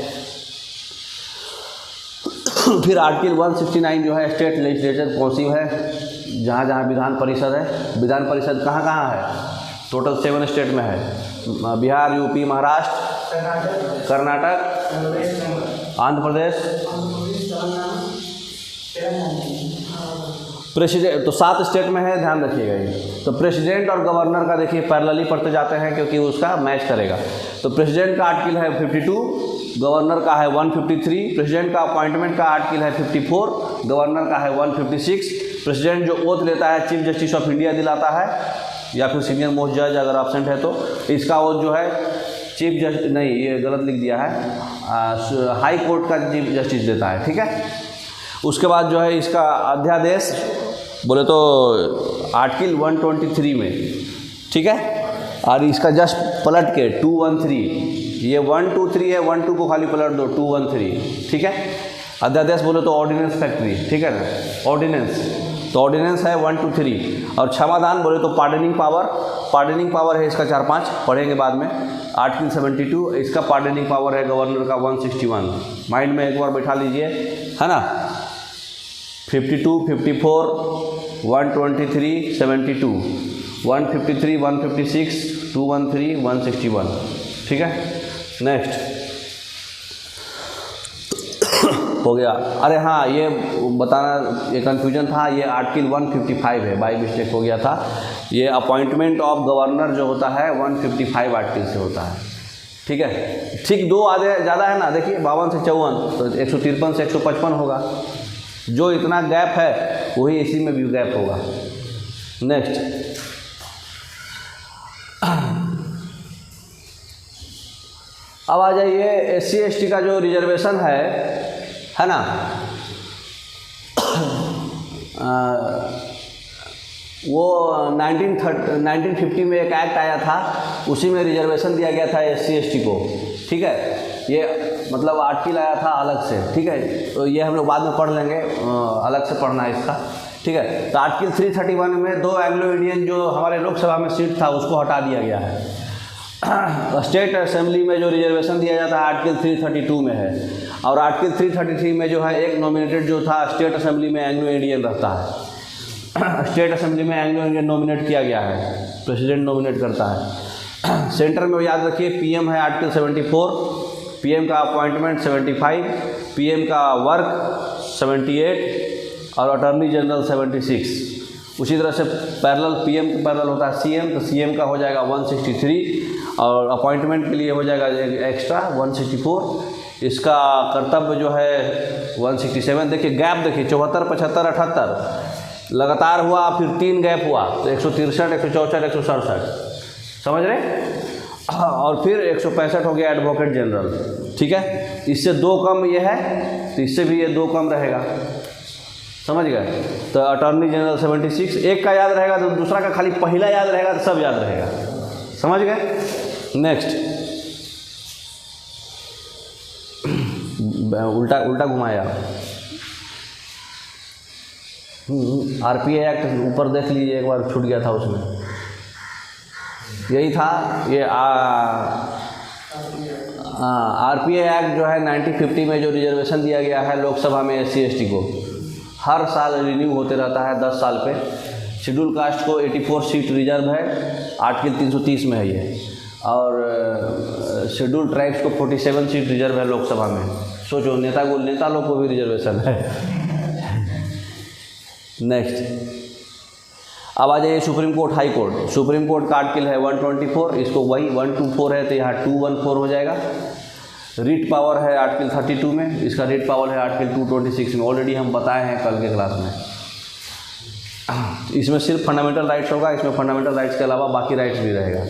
फिर आर्टिकल 169 जो है स्टेट लेजिस्लेचर कौंसिल है, जहाँ जहाँ विधान परिषद है। विधान परिषद कहाँ कहाँ है? टोटल 7 स्टेट में है, बिहार, यूपी, महाराष्ट्र, कर्नाटक, आंध्र प्रदेश, प्रेसिडेंट। तो 7 स्टेट में है, ध्यान रखिएगा ये। तो प्रेसिडेंट और गवर्नर का देखिए पैरेलली पढ़ते जाते हैं क्योंकि उसका मैच करेगा। तो प्रेसिडेंट का आर्टिकल है 52, गवर्नर का है 153, प्रेसिडेंट का अपॉइंटमेंट का आर्टिकल है 54, गवर्नर का है 156। प्रेसिडेंट जो ओथ लेता है चीफ जस्टिस ऑफ इंडिया दिलाता है, या फिर सीनियर मोस्ट जज अगर एब्सेंट है तो इसका ओथ जो है चीफ जस्टिस, नहीं ये गलत लिख दिया है, हाई कोर्ट का चीफ जस्टिस देता है। ठीक है, उसके बाद जो है इसका अध्यादेश बोले तो आर्टिकल 123 में। ठीक है, और इसका जस्ट पलट के 213, ये 123 है, 12 को खाली पलट दो, 213। ठीक है, अध्यादेश बोले तो ऑर्डिनेंस फैक्ट्री। ठीक है ना, ऑर्डिनेंस, तो ऑर्डिनेंस है 123। और क्षमादान बोले तो पार्डनिंग पावर है इसका 4-5 पढ़ेंगे बाद में। आर्टिकल 72 इसका पार्डनिंग पावर है गवर्नर का 161, माइंड में एक बार बैठा लीजिए, है ना। 52, 54, 123, 72, 153, 156, 213, 161। ठीक है, नेक्स्ट हो गया। अरे हाँ, ये बताना, ये कन्फ्यूजन था, ये आर्टिकल 155 है, बाई मिस्टेक हो गया था। ये अपॉइंटमेंट ऑफ गवर्नर जो होता है 155 आर्टिकल से होता है। ठीक है, ठीक 2 आधे ज़्यादा है ना, देखिए 52 से 54, तो 153 से 155 होगा। जो इतना गैप है वही इसी में भी गैप होगा। नेक्स्ट अब आ जाइए SC ST का जो रिजर्वेशन है ना, वो 1950 में एक एक्ट आया था, उसी में रिजर्वेशन दिया गया था SC ST को। ठीक है, ये मतलब आर्टिकल आया था अलग से। ठीक है, तो ये हम लोग बाद में पढ़ लेंगे, अलग से पढ़ना है इसका। ठीक है, तो आर्टिकल 331 में 2 एंग्लो इंडियन जो हमारे लोकसभा में सीट था उसको हटा दिया गया है। स्टेट असेंबली में जो रिजर्वेशन दिया जाता है आर्टिकल 332 में है, और आर्टिकल 333 में जो है एक नॉमिनेटेड जो था स्टेट असेंबली में एंग्लो इंडियन रहता है। स्टेट असेंबली में एंग्लो इंडियन नॉमिनेट किया गया है, प्रेसिडेंट नॉमिनेट करता है। सेंटर में याद रखिए PM है आर्टिकल 74, PM का अपॉइंटमेंट 75, PM का वर्क 78 और अटॉर्नी जनरल 76। उसी तरह से पैरेलल PM के पैरेलल होता है CM, तो CM का हो जाएगा 163 और अपॉइंटमेंट के लिए हो जाएगा एक्स्ट्रा 164। इसका कर्तव्य जो है 167। देखिए गैप देखिए 74, 75, 78 लगातार हुआ, फिर 3 गैप हुआ तो 163, 164, 167, समझ रहे। और फिर 165 हो गया एडवोकेट जनरल। ठीक है, इससे 2 कम ये है तो इससे भी ये 2 कम रहेगा, समझ गए। तो अटॉर्नी जनरल 76, एक का याद रहेगा तो दूसरा का खाली पहला याद रहेगा तो सब याद रहेगा, समझ गए। नेक्स्ट उल्टा उल्टा घुमाया। आरपीए एक्ट ऊपर देख लीजिए एक बार, छूट गया था उसमें, यही था ये। आरपीए एक्ट जो है 1950 में जो रिजर्वेशन दिया गया है लोकसभा में SC ST को, हर साल रिन्यू होते रहता है 10 साल पे। शेड्यूल कास्ट को 84 सीट रिजर्व है, आर्टिकल 330 में है ये, और शेड्यूल ट्राइब्स को 47 सीट रिजर्व है लोकसभा में। सोचो, नेता लोग को भी रिजर्वेशन है। नेक्स्ट, अब आ जाइए supreme court high court. Supreme court का आर्टिकल है 124, इसको वही 124 है तो यहाँ 214 हो जाएगा। रीट पावर है आर्टिकल 32 में, इसका रीट पावर है आर्टिकल 226 में, ऑलरेडी हम बताए हैं कल के क्लास में। इसमें सिर्फ फंडामेंटल राइट्स होगा, इसमें फंडामेंटल राइट्स के अलावा बाकी राइट्स भी रहेगा।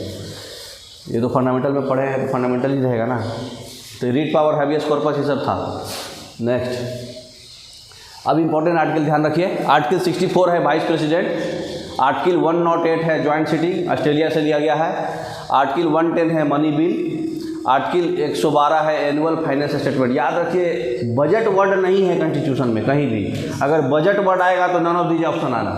ये तो फंडामेंटल में पढ़े हैं तो फंडामेंटल ही रहेगा ना। तो रीट पावर, हैबियस कॉर्पस ये सब था। नेक्स्ट, अब इंपॉर्टेंट आर्टिकल ध्यान रखिए। आर्टिकल 64 है वाइस प्रेसिडेंट। आर्टिकल 108 है ज्वाइंट सिटिंग, ऑस्ट्रेलिया से लिया गया है। आर्टिकल 110 है मनी बिल। आर्टिकल 112 है एनुअल फाइनेंस स्टेटमेंट। याद रखिए, बजट वर्ड नहीं है कॉन्स्टिट्यूशन में कहीं भी। अगर बजट वर्ड आएगा तो नन ऑफ दीज ऑप्शन आना।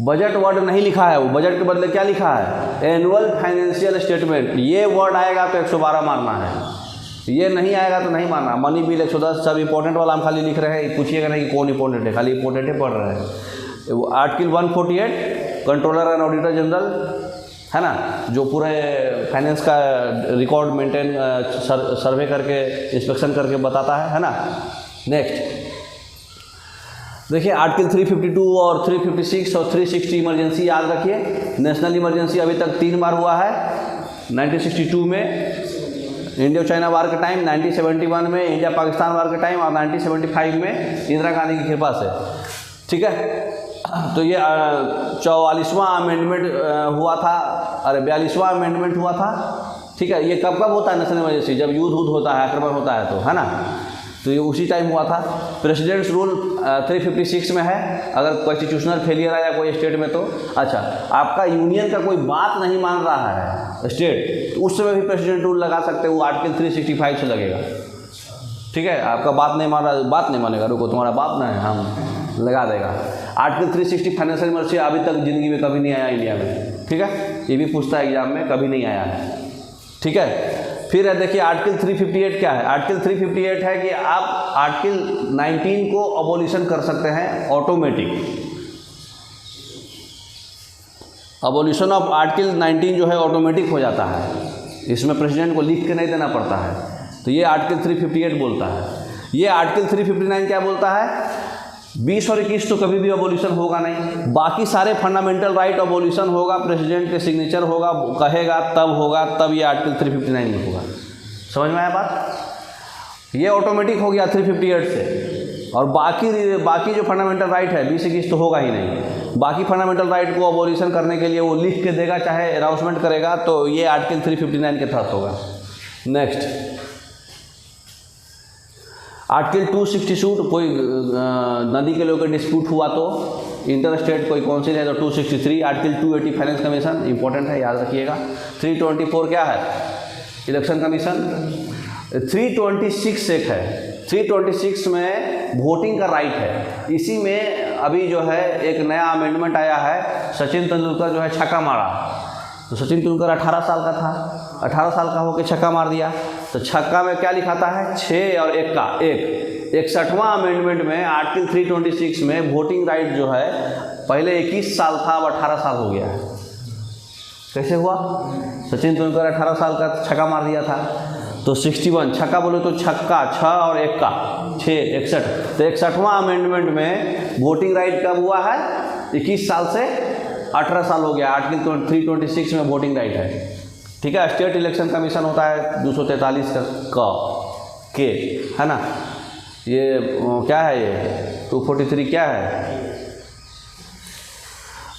बजट वर्ड नहीं लिखा है, वो बजट के बदले क्या लिखा है, एनुअल फाइनेंशियल स्टेटमेंट। ये वर्ड आएगा तो 112 मारना है, ये नहीं आएगा तो नहीं मारना। मनी बिल 110 सब इंपॉर्टेंट वाला हम खाली लिख रहे हैं, पूछिएगा नहीं कि कौन इंपॉर्टेंट है, खाली इंपॉर्टेंट है पढ़ रहे हैं। Article 148 controller and auditor general है ना, जो पूरे फाइनेंस का रिकॉर्ड मेंटेन सर्वे करके इंस्पेक्शन करके बताता है ना। नेक्स्ट देखिए, आर्टिकल 352 और 356 और 360 इमरजेंसी याद रखिए। नेशनल इमरजेंसी अभी तक 3 बार हुआ है, 1962 में इंडिया चाइना वार के टाइम, 1971 में इंडिया पाकिस्तान वार के टाइम, और 1975 में इंदिरा गांधी की कृपा से। ठीक है, तो ये 44वां अमेंडमेंट हुआ था, अरे 42वां अमेंडमेंट हुआ था। ठीक है, ये कब कब होता है नेशनल इमरजेंसी, जब युद्ध होता है, आक्रमण होता है तो, है ना। तो ये उसी टाइम हुआ था। प्रेसिडेंट्स रूल 356 में है, अगर कॉन्स्टिट्यूशनल फेलियर आया कोई स्टेट में तो। अच्छा, आपका यूनियन का कोई बात नहीं मान रहा है स्टेट, तो उस समय भी प्रेसिडेंट रूल लगा सकते हो, वो आर्टिकल 365 से लगेगा। ठीक है, आपका बात नहीं मान रहा, बात नहीं मानेगा, रुको तुम्हारा बात ना है, हम लगा देगा। आर्टिकल 360 फाइनेंशियल इमरजेंसी अभी तक जिंदगी में कभी नहीं आया इंडिया में। ठीक है, ये भी पूछता है एग्जाम में, कभी नहीं आया है। ठीक है, फिर है देखिए आर्टिकल 358 क्या है। आर्टिकल 358 है कि आप आर्टिकल 19 को अबोलिशन कर सकते हैं ऑटोमेटिक। अबोलिशन ऑफ आर्टिकल 19 जो है ऑटोमेटिक हो जाता है, इसमें प्रेसिडेंट को लिख के नहीं देना पड़ता है। तो ये आर्टिकल 358 बोलता है। ये आर्टिकल 359 क्या बोलता है, 20 और 21 तो कभी भी अबोलिशन होगा नहीं, बाकी सारे फंडामेंटल राइट अबोलिशन होगा, प्रेसिडेंट के सिग्नेचर होगा, कहेगा तब होगा, तब ये आर्टिकल 359 में होगा। समझ में आया बात, ये ऑटोमेटिक हो गया 358 से। और बाकी जो फंडामेंटल राइट है 20-21 तो होगा ही नहीं। बाकी फंडामेंटल राइट को अबोलिशन करने के लिए वो लिख के देगा, चाहे अनाउंसमेंट करेगा, तो ये आर्टिकल 359 के तहत होगा। नेक्स्ट, आर्टिकल 260 सूट, कोई नदी के लेकर डिस्प्यूट हुआ तो इंटर स्टेट कोई काउंसिल है तो 263। आर्टिकल 280 फाइनेंस कमीशन, इंपॉर्टेंट है, याद रखिएगा। 324 क्या है, इलेक्शन कमीशन। 326 एक है, 326 में वोटिंग का राइट है। इसी में अभी जो है एक नया अमेंडमेंट आया है, सचिन तेंदुलकर जो है छक्का मारा, तो सचिन तेंदुलकर 18 साल का था, 18 साल का होकर छक्का मार दिया, तो छक्का में क्या लिखा है, 6 और 1 का 1। 61वां अमेंडमेंट में आर्टिकल 326 में वोटिंग राइट जो है पहले 21 साल था, अब 18 साल हो गया है। कैसे हुआ, सचिन तेंदुलकर 18 साल का छक्का मार दिया था, तो 61 छक्का बोले तो छक्का 6 और 1 का 6, 61। तो 61वां अमेंडमेंट में वोटिंग राइट कब हुआ है, 21 साल से 18 साल हो गया। आर्टिकल 326 में वोटिंग राइट है। ठीक है, स्टेट इलेक्शन कमीशन होता है 243 के, है ना। ये क्या है, ये 243 क्या है,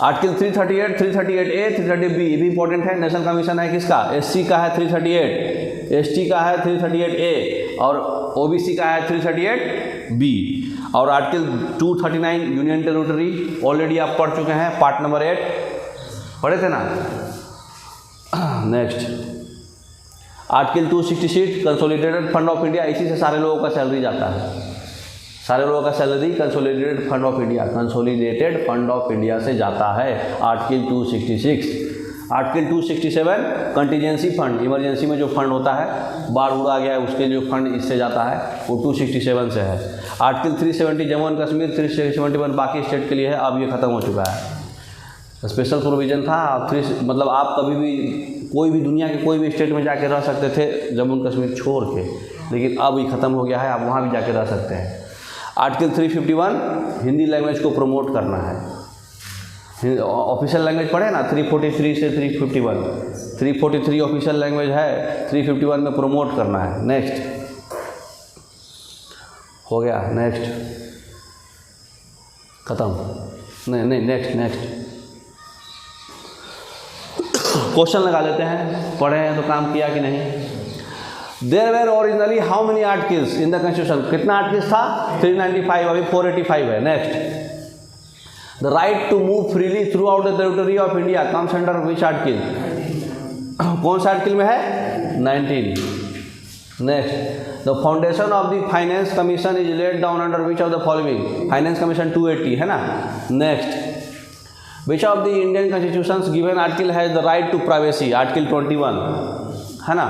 आर्टिकल 338, 338A, 338B भी इंपॉर्टेंट है। नेशनल कमीशन है किसका, SC का है 338, ST का है 338A, और OBC का है 338B। और आर्टिकल 239 यूनियन टेरिटरी ऑलरेडी आप पढ़ चुके हैं, पार्ट नंबर 8 पढ़े थे ना। Next, article 266 consolidated fund of India, इसी से सारे लोगों का सैलरी जाता है, सारे लोगों का salary consolidated fund of India, consolidated fund of India से जाता है article 266। Article 267 contingency fund, emergency में जो फंड होता है, बाढ़ उड़ आ गया है उसके जो फंड इससे जाता है वो 267 से है। आर्टिकल 370 जम्मू एंड कश्मीर, 371 बाकी स्टेट के लिए है, अब ये ख़त्म हो चुका है। स्पेशल प्रोविज़न था, मतलब आप कभी भी कोई भी दुनिया के कोई भी स्टेट में जाके रह सकते थे जम्मू एंड कश्मीर छोड़ के, लेकिन अब ये ख़त्म हो गया है, आप वहाँ भी जाके रह सकते हैं। आर्टिकल 351 हिंदी लैंग्वेज को प्रमोट करना है, ऑफिशियल लैंग्वेज पढ़े ना, 343 से 351, 343 ऑफिशियल लैंग्वेज है, 351 में प्रमोट करना है। नेक्स्ट हो गया, नेक्स्ट ख़त्म, नहीं नेक्स्ट क्वेश्चन लगा लेते हैं, पढ़े हैं तो काम किया कि नहीं। There were originally how many articles in the constitution, कितना आर्टिकल्स था 395, अभी 485 है। Next the right to move freely throughout the territory of India comes under which article, कौन सा आर्टिकल में है 19। Next the foundation of the finance commission is laid down under which of the following, finance commission 280 है ना। Next which of the Indian constitutions given article has the right to privacy, article 21 है ना।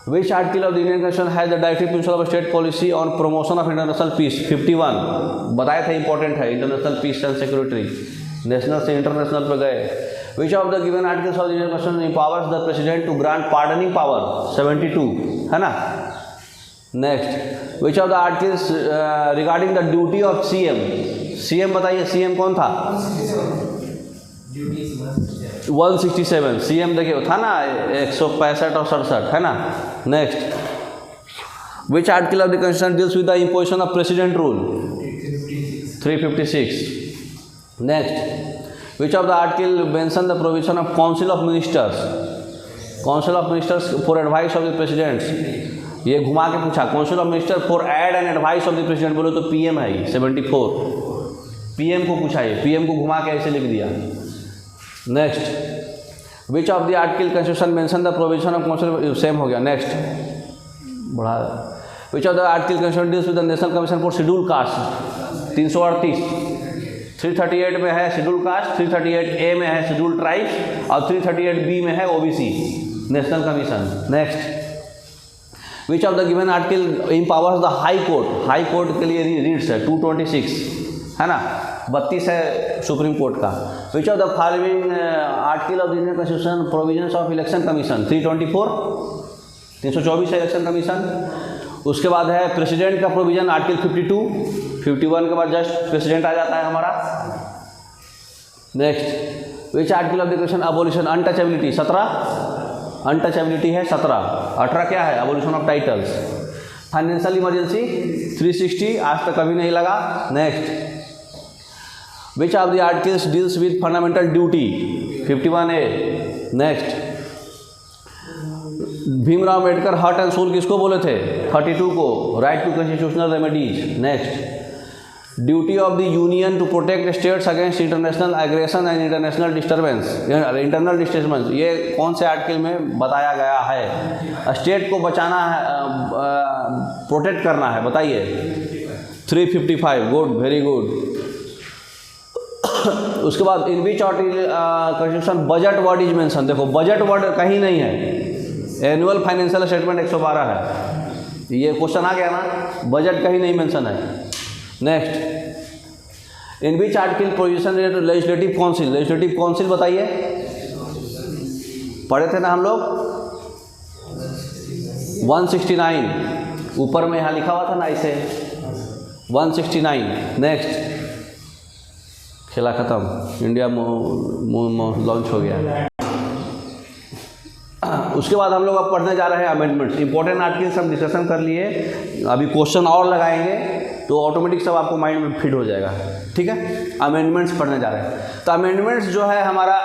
Which article of the Indian constitution has the directive principle of state policy on promotion of international peace, 51 बताया था इंपॉर्टेंट है, international peace and security, national से इंटरनेशनल पे गए। Which of the given articles of the Indian constitution empowers the president to grant pardoning power, 72 है ना। Next which of the articles regarding the duty of CM बताइए, सीएम कौन था 167, सीएम देखिए था ना 165 और 67 है ना। Next which article of the constitution deals with the imposition of president rule, 356। Next which of the article mention the provision of council of ministers for advice of the presidents, ये घुमा के पूछा, council of minister for aid and advice of the president, बोलो तो पीएम है ये 74, पीएम को पूछा, ये पीएम को घुमा के ऐसे लिख दिया। Next which of the article constitution mention the provision of council, same हो गया। नेक्स्ट बढ़ा, विच of the article constitution deals with the national commission for schedule caste, 338, 338 में है शेड्यूल कास्ट, 338A में है शेड्यूल ट्राइब्स और 338B में है OBC national commission. Next which of the given article empowers the high court के लिए रीड्स है 226 है ना, 32 है सुप्रीम कोर्ट का। विच of the following article of the Indian constitution provisions of election commission, 324, 324 है इलेक्शन कमीशन। उसके बाद है प्रेसिडेंट का प्रोविजन आर्टिकल 51 के बाद जस्ट प्रेसिडेंट आ जाता है हमारा। Next which article of the question abolition untouchability, 17 untouchability है 17, 18 क्या है abolition of titles. Financial emergency 360 आज तक कभी नहीं लगा। Next which of the articles deals with fundamental duty, 51A। Next Bhimrao Ambedkar heart and soul किसको बोले थे 32 को, right to constitutional remedies. Next duty of the union to protect states against international aggression and international internal disturbance, ये कौन से आर्टिकल में बताया गया है, स्टेट को बचाना है, प्रोटेक्ट करना है, बताइए 355, गुड वेरी गुड। उसके बाद in which article constitution budget word is mention, देखो बजट वर्ड कहीं नहीं है, एनुअल फाइनेंशियल स्टेटमेंट 112 है, ये क्वेश्चन आ गया ना, बजट कहीं नहीं मेंशन है। Next in which article provision legislative council बताइए, पढ़े थे ना हम लोग 169, ऊपर में यहाँ लिखा हुआ था ना इसे 169। नेक्स्ट खेला खत्म, इंडिया लॉन्च हो गया। उसके बाद हम लोग अब पढ़ने जा रहे हैं अमेंडमेंट्स, इंपॉर्टेंट आर्टिकल्स हम डिस्कशन कर लिए, अभी क्वेश्चन और लगाएंगे तो ऑटोमेटिक सब आपको माइंड में फिट हो जाएगा, ठीक है। अमेंडमेंट्स पढ़ने जा रहे हैं, तो अमेंडमेंट्स जो है हमारा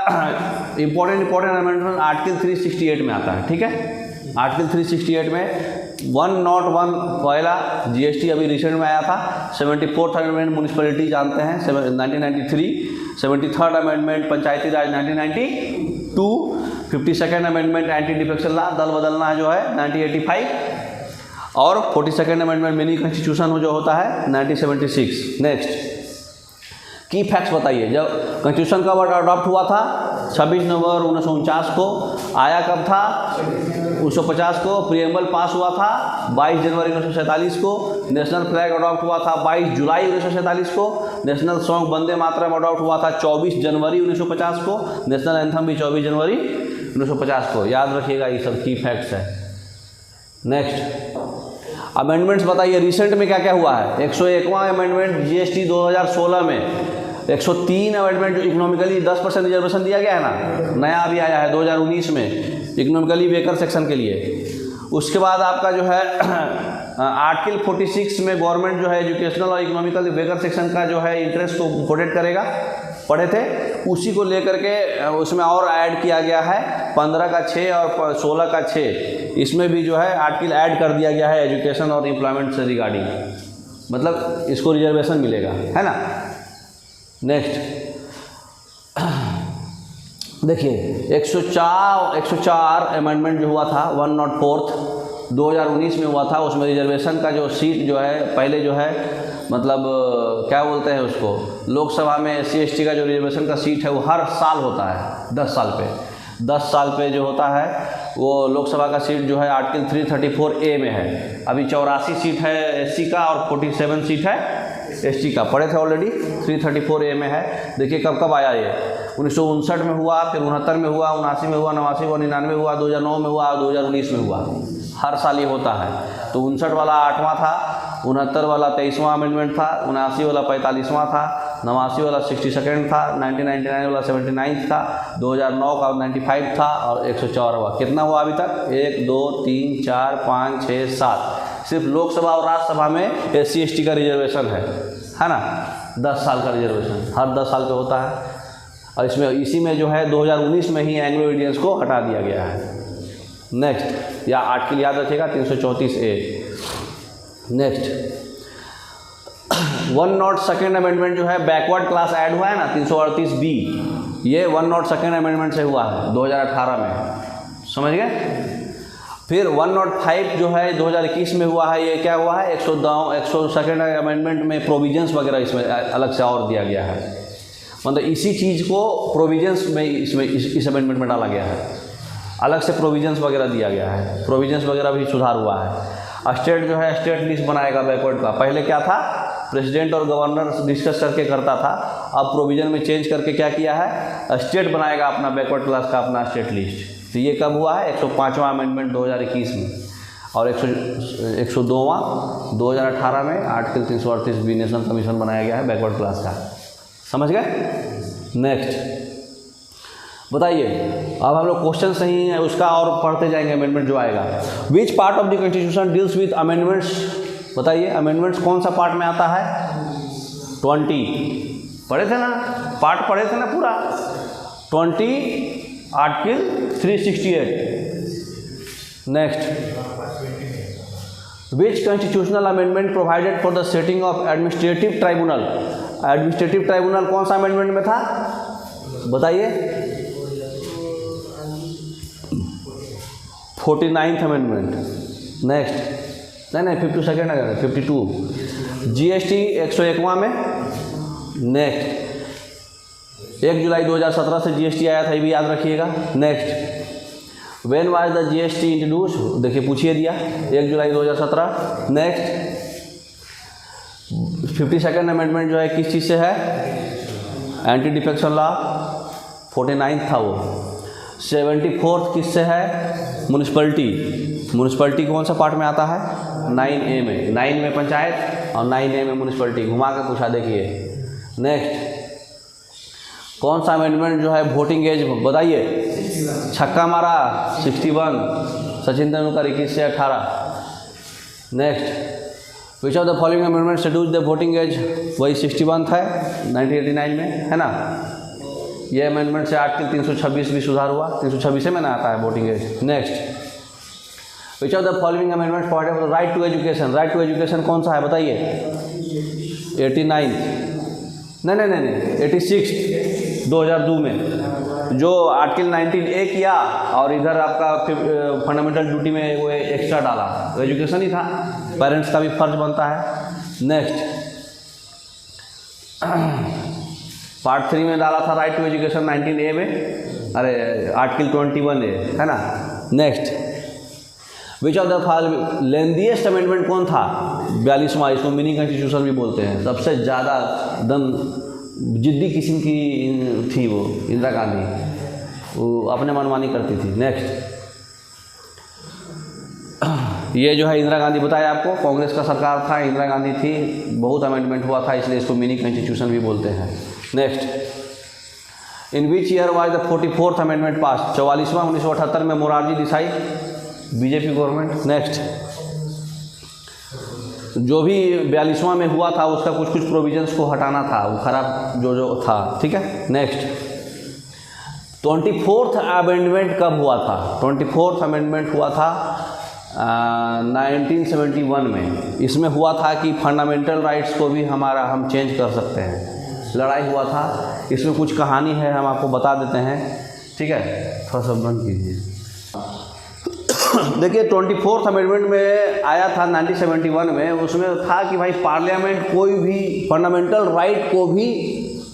इंपॉर्टेंट अमेंडमेंट आर्टिकल 368 में आता है, ठीक है। आर्टिकल 368 में 101 पहला जीएसटी अभी रिसेंट में आया था, 74th अमेंडमेंट म्यूनिसिपैलिटी जानते हैं 1993, 73rd अमेंडमेंट पंचायती राज 1992, 52nd amendment anti defection law, दल बदलना जो है 1985, और 42nd अमेंडमेंट मिनी कॉन्स्टिट्यूशन जो होता है 1976। नेक्स्ट की फैक्ट्स बताइए। जब कॉन्स्टिट्यूशन कब अडॉप्ट हुआ था? 26 नवंबर 1949 को। आया कब था? 1950 को। प्रीएम्बल पास हुआ था 22 जनवरी 1947 को। नेशनल फ्लैग अडॉप्ट हुआ था 22 जुलाई 1947 को। National song Vande Mataram adopt हुआ था 24 जनवरी 1950 को। नेशनल एंथम भी 24 जनवरी 1950 को। याद रखिएगा, ये सब की फैक्ट्स है। नेक्स्ट अमेंडमेंट्स बताइए, रिसेंट में क्या क्या हुआ है। 101वां अमेंडमेंट जीएसटी 2016 में, 103 अमेंडमेंट जो इकोनॉमिकली 10% रिजर्वेशन दिया गया है ना, नया अभी आया है 2019 में इकोनॉमिकली वेकर सेक्शन के लिए। उसके बाद आपका जो है आर्टिकल 46 में गवर्नमेंट जो है एजुकेशनल और इकोनॉमिकल वेकर सेक्शन का जो है इंटरेस्ट को प्रोटेक्ट करेगा, पढ़े थे, उसी को लेकर के उसमें और ऐड किया गया है 15 का 6 और 16 का 6। इसमें भी जो है आर्टिकल ऐड कर दिया गया है एजुकेशन और एम्प्लॉयमेंट से रिगार्डिंग, मतलब इसको रिजर्वेशन मिलेगा, है ना। नेक्स्ट देखिए 104 अमेंडमेंट जो हुआ था 104 2019 में हुआ था। उसमें रिजर्वेशन का जो सीट जो है पहले जो है मतलब क्या बोलते हैं उसको, लोकसभा में SC/ST का जो रिजर्वेशन का सीट है वो हर साल होता है 10 साल पे जो होता है वो लोकसभा का सीट जो है आर्टिकल 334A में है। अभी 84 सीट है SC का और 47 सीट है ST का, पढ़े थे ऑलरेडी। 334A में है। देखिए कब कब आया ये, 1959 में हुआ, फिर 69 में हुआ, 79 में हुआ, 89 हुआ, 99 हुआ, 2009 में हुआ, 2019 में हुआ। हर साल ये होता है। तो 59 वाला 8वां था, 69 वाला 23वां अमेंडमेंट था, 79 वाला 45वां था, 89 वाला 62nd था, 1999 वाला 79th था, 2009 का 95 था और 104वां। कितना हुआ अभी तक? 1 2 3 4 5 6 7। सिर्फ लोकसभा और राज्यसभा में SC/ST का रिजर्वेशन है ना। 10 साल का रिजर्वेशन हर 10 साल पे होता है। और इसमें इसी में जो है 2019 में ही एंग्लो इंडियंस को हटा दिया गया है। नेक्स्ट या आर्टिकल याद रखिएगा 334A। नेक्स्ट 102nd अमेंडमेंट जो है बैकवर्ड क्लास ऐड हुआ है ना 338B, ये 102nd अमेंडमेंट से हुआ है 2018 में, समझ गए। फिर 105 जो है 2021 में हुआ है। ये क्या हुआ है 102nd अमेंडमेंट में प्रोविजंस वगैरह इसमें अलग से और दिया गया है, मतलब इसी चीज़ को प्रोविजंस में इसमें इस अमेंडमेंट में डाला गया है, अलग से प्रोविजंस वगैरह दिया गया है। प्रोविजंस वगैरह भी सुधार हुआ है। स्टेट जो है स्टेट लिस्ट बनाएगा बैकवर्ड का। पहले क्या था, प्रेसिडेंट और गवर्नर डिस्कस करके करता था, अब प्रोविजन में चेंज करके क्या किया है, स्टेट बनाएगा अपना बैकवर्ड क्लास का अपना स्टेट लिस्ट। तो ये कब हुआ है 105वां अमेंडमेंट 2021 में, और 102वां 2018 में आर्टिकल 338B नेशनल कमीशन बनाया गया है बैकवर्ड क्लास का, समझ गए। नेक्स्ट बताइए, अब हम लोग क्वेश्चन सही है उसका और पढ़ते जाएंगे अमेंडमेंट जो आएगा। विच part of the constitution deals with amendments, बताइए अमेंडमेंट्स कौन सा पार्ट में आता है। 20 पढ़े थे ना, पार्ट पढ़े थे ना पूरा। 20 article 368। Next which constitutional amendment provided for the setting of administrative tribunal. Administrative tribunal कौन सा अमेंडमेंट में था बताइए। 49th amendment. नेक्स्ट नहीं 52nd अगर 52। GST 101वां में। नेक्स्ट 1 जुलाई 2017 से GST आया था, ये भी याद रखिएगा। Next when was the GST introduce, देखिए पूछिए दिया 1 जुलाई 2017। नेक्स्ट 52nd अमेंडमेंट जो है किस चीज़ से है, एंटी डिफेक्शन लॉ 49th था वो। 74th किससे है, म्यूनिसिपलिटी। म्यूनिसिपलिटी कौन सा पार्ट में आता है 9A में। 9 में पंचायत और 9A में म्यूनिसिपलिटी, घुमा के पूछा देखिए। नेक्स्ट कौन सा अमेंडमेंट जो है वोटिंग एज बताइए, छक्का मारा 61, सचिन तेंदुलकर 21 से 18। Next which of the following amendment schedules the voting age, वही 61 था 1989 में, है ना। ये अमेंडमेंट से आर्टिकल 326 भी सुधार हुआ, 326 में ना आता है voting age. Next which of the following amendment provide for right to education. Right to education कौन सा है बताइए, 89 नहीं 86 2002 में, जो आर्टिकल 19A किया और इधर आपका फंडामेंटल ड्यूटी में वो एक्स्ट्रा डाला, तो एजुकेशन ही था, पेरेंट्स का भी फर्ज बनता है। नेक्स्ट पार्ट 3 में डाला था राइट टू एजुकेशन 19A में, अरे आर्टिकल 21A है ना। Next which of the following lengthiest amendment कौन था? 42वां, इसको मिनी कॉन्स्टिट्यूशन भी बोलते हैं। सबसे ज़्यादा दम जिद्दी किस्म की थी वो इंदिरा गांधी, वो अपने मनमानी करती थी। नेक्स्ट ये जो है इंदिरा गांधी बताया आपको, कांग्रेस का सरकार था, इंदिरा गांधी थी, बहुत अमेंडमेंट हुआ था, इसलिए इसको मिनी कॉन्स्टिट्यूशन भी बोलते हैं। Next in which year was the 44th amendment pass? 44वां 1978 में Morarji Desai, BJP government. Next जो भी 42वां में हुआ था उसका कुछ कुछ प्रोविजंस को हटाना था, वो खराब जो था, ठीक है। नेक्स्ट 24th अमेंडमेंट कब हुआ था? 24th अमेंडमेंट हुआ था 1971 में। इसमें हुआ था कि फंडामेंटल राइट्स को भी हम चेंज कर सकते हैं, लड़ाई हुआ था। इसमें कुछ कहानी है, हम आपको बता देते हैं, ठीक है। थोड़ा सा बंद कीजिए। देखिए 24th अमेंडमेंट में आया था 1971 में, उसमें था कि भाई पार्लियामेंट कोई भी फंडामेंटल राइट को भी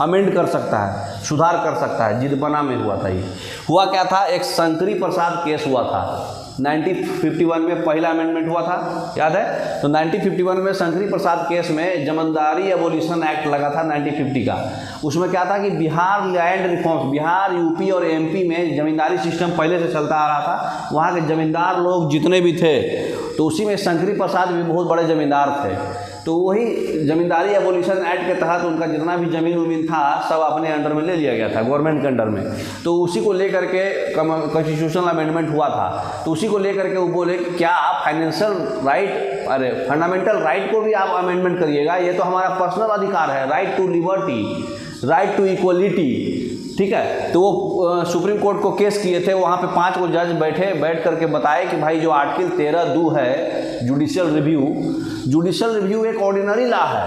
अमेंड कर सकता है, सुधार कर सकता है। जिदबना में हुआ था। ये हुआ क्या था, एक शंकरी प्रसाद केस हुआ था 1951 में, पहला अमेंडमेंट हुआ था, याद है। तो 1951 में शंकरी प्रसाद केस में जमींदारी एबोलिशन एक्ट लगा था 1950 का। उसमें क्या था कि Bihar land reforms, Bihar, UP और एमपी में जमींदारी सिस्टम पहले से चलता आ रहा था। वहाँ के जमींदार लोग जितने भी थे, तो उसी में शंकरी प्रसाद भी बहुत बड़े जमींदार थे। तो वही जमींदारी एबोलिशन एक्ट के तहत उनका जितना भी ज़मीन उमीन था सब अपने अंडर में ले लिया गया था, गवर्नमेंट के अंडर में। तो उसी को लेकर के कॉन्स्टिट्यूशनल अमेंडमेंट हुआ था। तो उसी को लेकर के वो बोले कि क्या आप फाइनेंशियल राइट, अरे फंडामेंटल राइट को भी आप अमेंडमेंट करिएगा, ये तो हमारा पर्सनल अधिकार है, right to liberty, right to equality, ठीक है। तो वो सुप्रीम कोर्ट को केस किए थे, वहाँ पे 5 को जज बैठ करके बताए कि भाई जो आर्टिकल 13(2) है जुडिशियल रिव्यू एक ऑर्डिनरी लॉ है,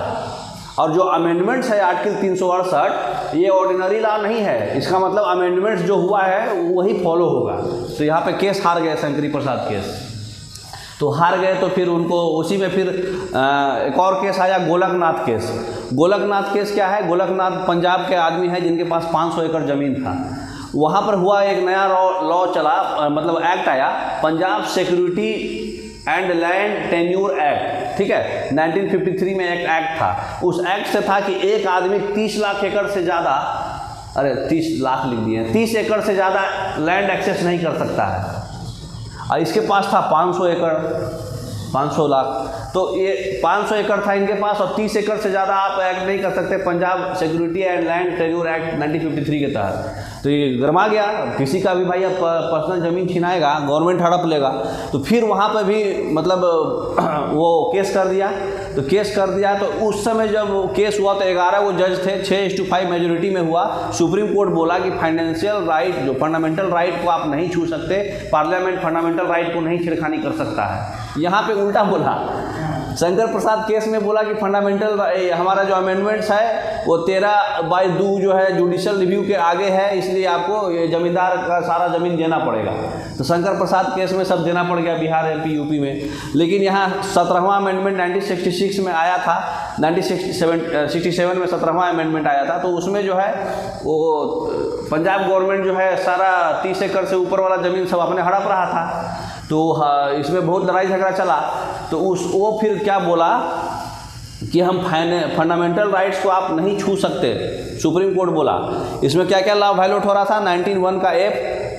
और जो अमेंडमेंट्स है आर्टिकल 368 ये ऑर्डिनरी लॉ नहीं है। इसका मतलब अमेंडमेंट्स जो हुआ है वही फॉलो होगा। तो यहाँ पे केस हार गए शंकरी प्रसाद केस, तो हार गए। तो फिर उनको उसी में फिर एक और केस आया, गोलकनाथ केस। गोलकनाथ केस क्या है? गोलकनाथ पंजाब के आदमी है जिनके पास 500 एकड़ ज़मीन था। वहाँ पर हुआ एक नया लॉ चला, मतलब एक्ट आया, Punjab security and land tenure act, ठीक है। 1953 में एक एक्ट था। उस एक्ट से था कि एक आदमी 30 लाख एकड़ से ज़्यादा, अरे 30 लाख लिख दिए, 30 एकड़ से ज़्यादा लैंड एक्सेस नहीं कर सकता है। और इसके पास था 500 एकड़, 500 लाख, तो ये 500 एकड़ था इनके पास, और 30 एकड़ से ज़्यादा आप एक्ट नहीं कर सकते Punjab security and land tenure act 1953 के तहत। तो ये गरमा गया, किसी का भी भाई अब पर्सनल ज़मीन छिनाएगा, गवर्नमेंट हड़प लेगा। तो फिर वहाँ पर भी मतलब वो केस कर दिया। तो केस कर दिया, तो उस समय जब केस हुआ तो 11 वो जज थे, 6:5 मेजोरिटी में हुआ। सुप्रीम कोर्ट बोला कि फाइनेंशियल राइट, जो फंडामेंटल राइट को आप नहीं छू सकते, पार्लियामेंट फंडामेंटल राइट को नहीं छेड़खानी कर सकता है। यहाँ पे उल्टा बोला, शंकर प्रसाद केस में बोला कि फंडामेंटल हमारा जो अमेंडमेंट्स है वो 13/2 जो है जुडिशियल रिव्यू के आगे है, इसलिए आपको ये जमींदार का सारा ज़मीन देना पड़ेगा। तो शंकर प्रसाद केस में सब देना पड़ गया, बिहार, एमपी, यूपी में। लेकिन यहाँ 17वां अमेंडमेंट 1966 में आया था, 1967 में 17वां अमेंडमेंट आया था। तो उसमें जो है वो पंजाब गवर्नमेंट जो है सारा 30 एकड़ से ऊपर वाला ज़मीन सब अपने हड़प रहा था। तो इसमें बहुत लड़ाई झगड़ा चला। तो वो फिर क्या बोला कि हम फंडामेंटल राइट्स को आप नहीं छू सकते, सुप्रीम कोर्ट बोला। इसमें क्या क्या लॉ वायलेट हो रहा था? 19(1) का F,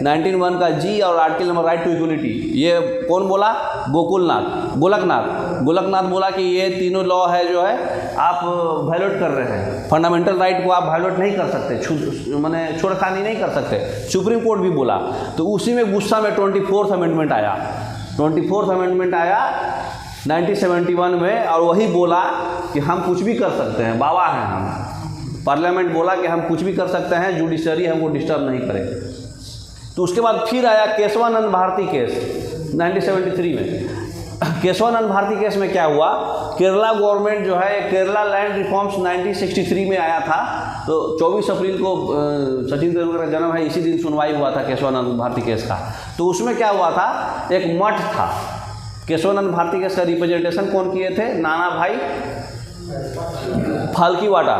19(1) का G और article number right to equality. ये कौन बोला? गोलकनाथ बोला कि ये तीनों लॉ है जो है आप वायलेट कर रहे हैं, फंडामेंटल राइट को आप वायलेट नहीं कर सकते, माने छेड़खानी नहीं कर सकते। सुप्रीम कोर्ट भी बोला। तो उसी में गुस्सा में 24th अमेंडमेंट आया। 24th अमेंडमेंट आया 1971 में, और वही बोला कि हम कुछ भी कर सकते हैं, बाबा हैं हम। पार्लियामेंट बोला कि हम कुछ भी कर सकते हैं, जुडिशरी हमको डिस्टर्ब नहीं करे। तो उसके बाद फिर आया केशवानंद भारती केस 1973 में। केशवानंद भारती केस में क्या हुआ, केरला गवर्नमेंट जो है, केरला लैंड रिफॉर्म्स 1963 में आया था, तो 24 अप्रैल को सचिन तेंदुलकर का जन्म है, इसी दिन सुनवाई हुआ था केशवानंद भारती केस का। तो उसमें क्या हुआ था, एक मठ था, केशवानंद भारती केस का रिप्रेजेंटेशन कौन किए थे, नाना भाई फाल्केवाड़ा,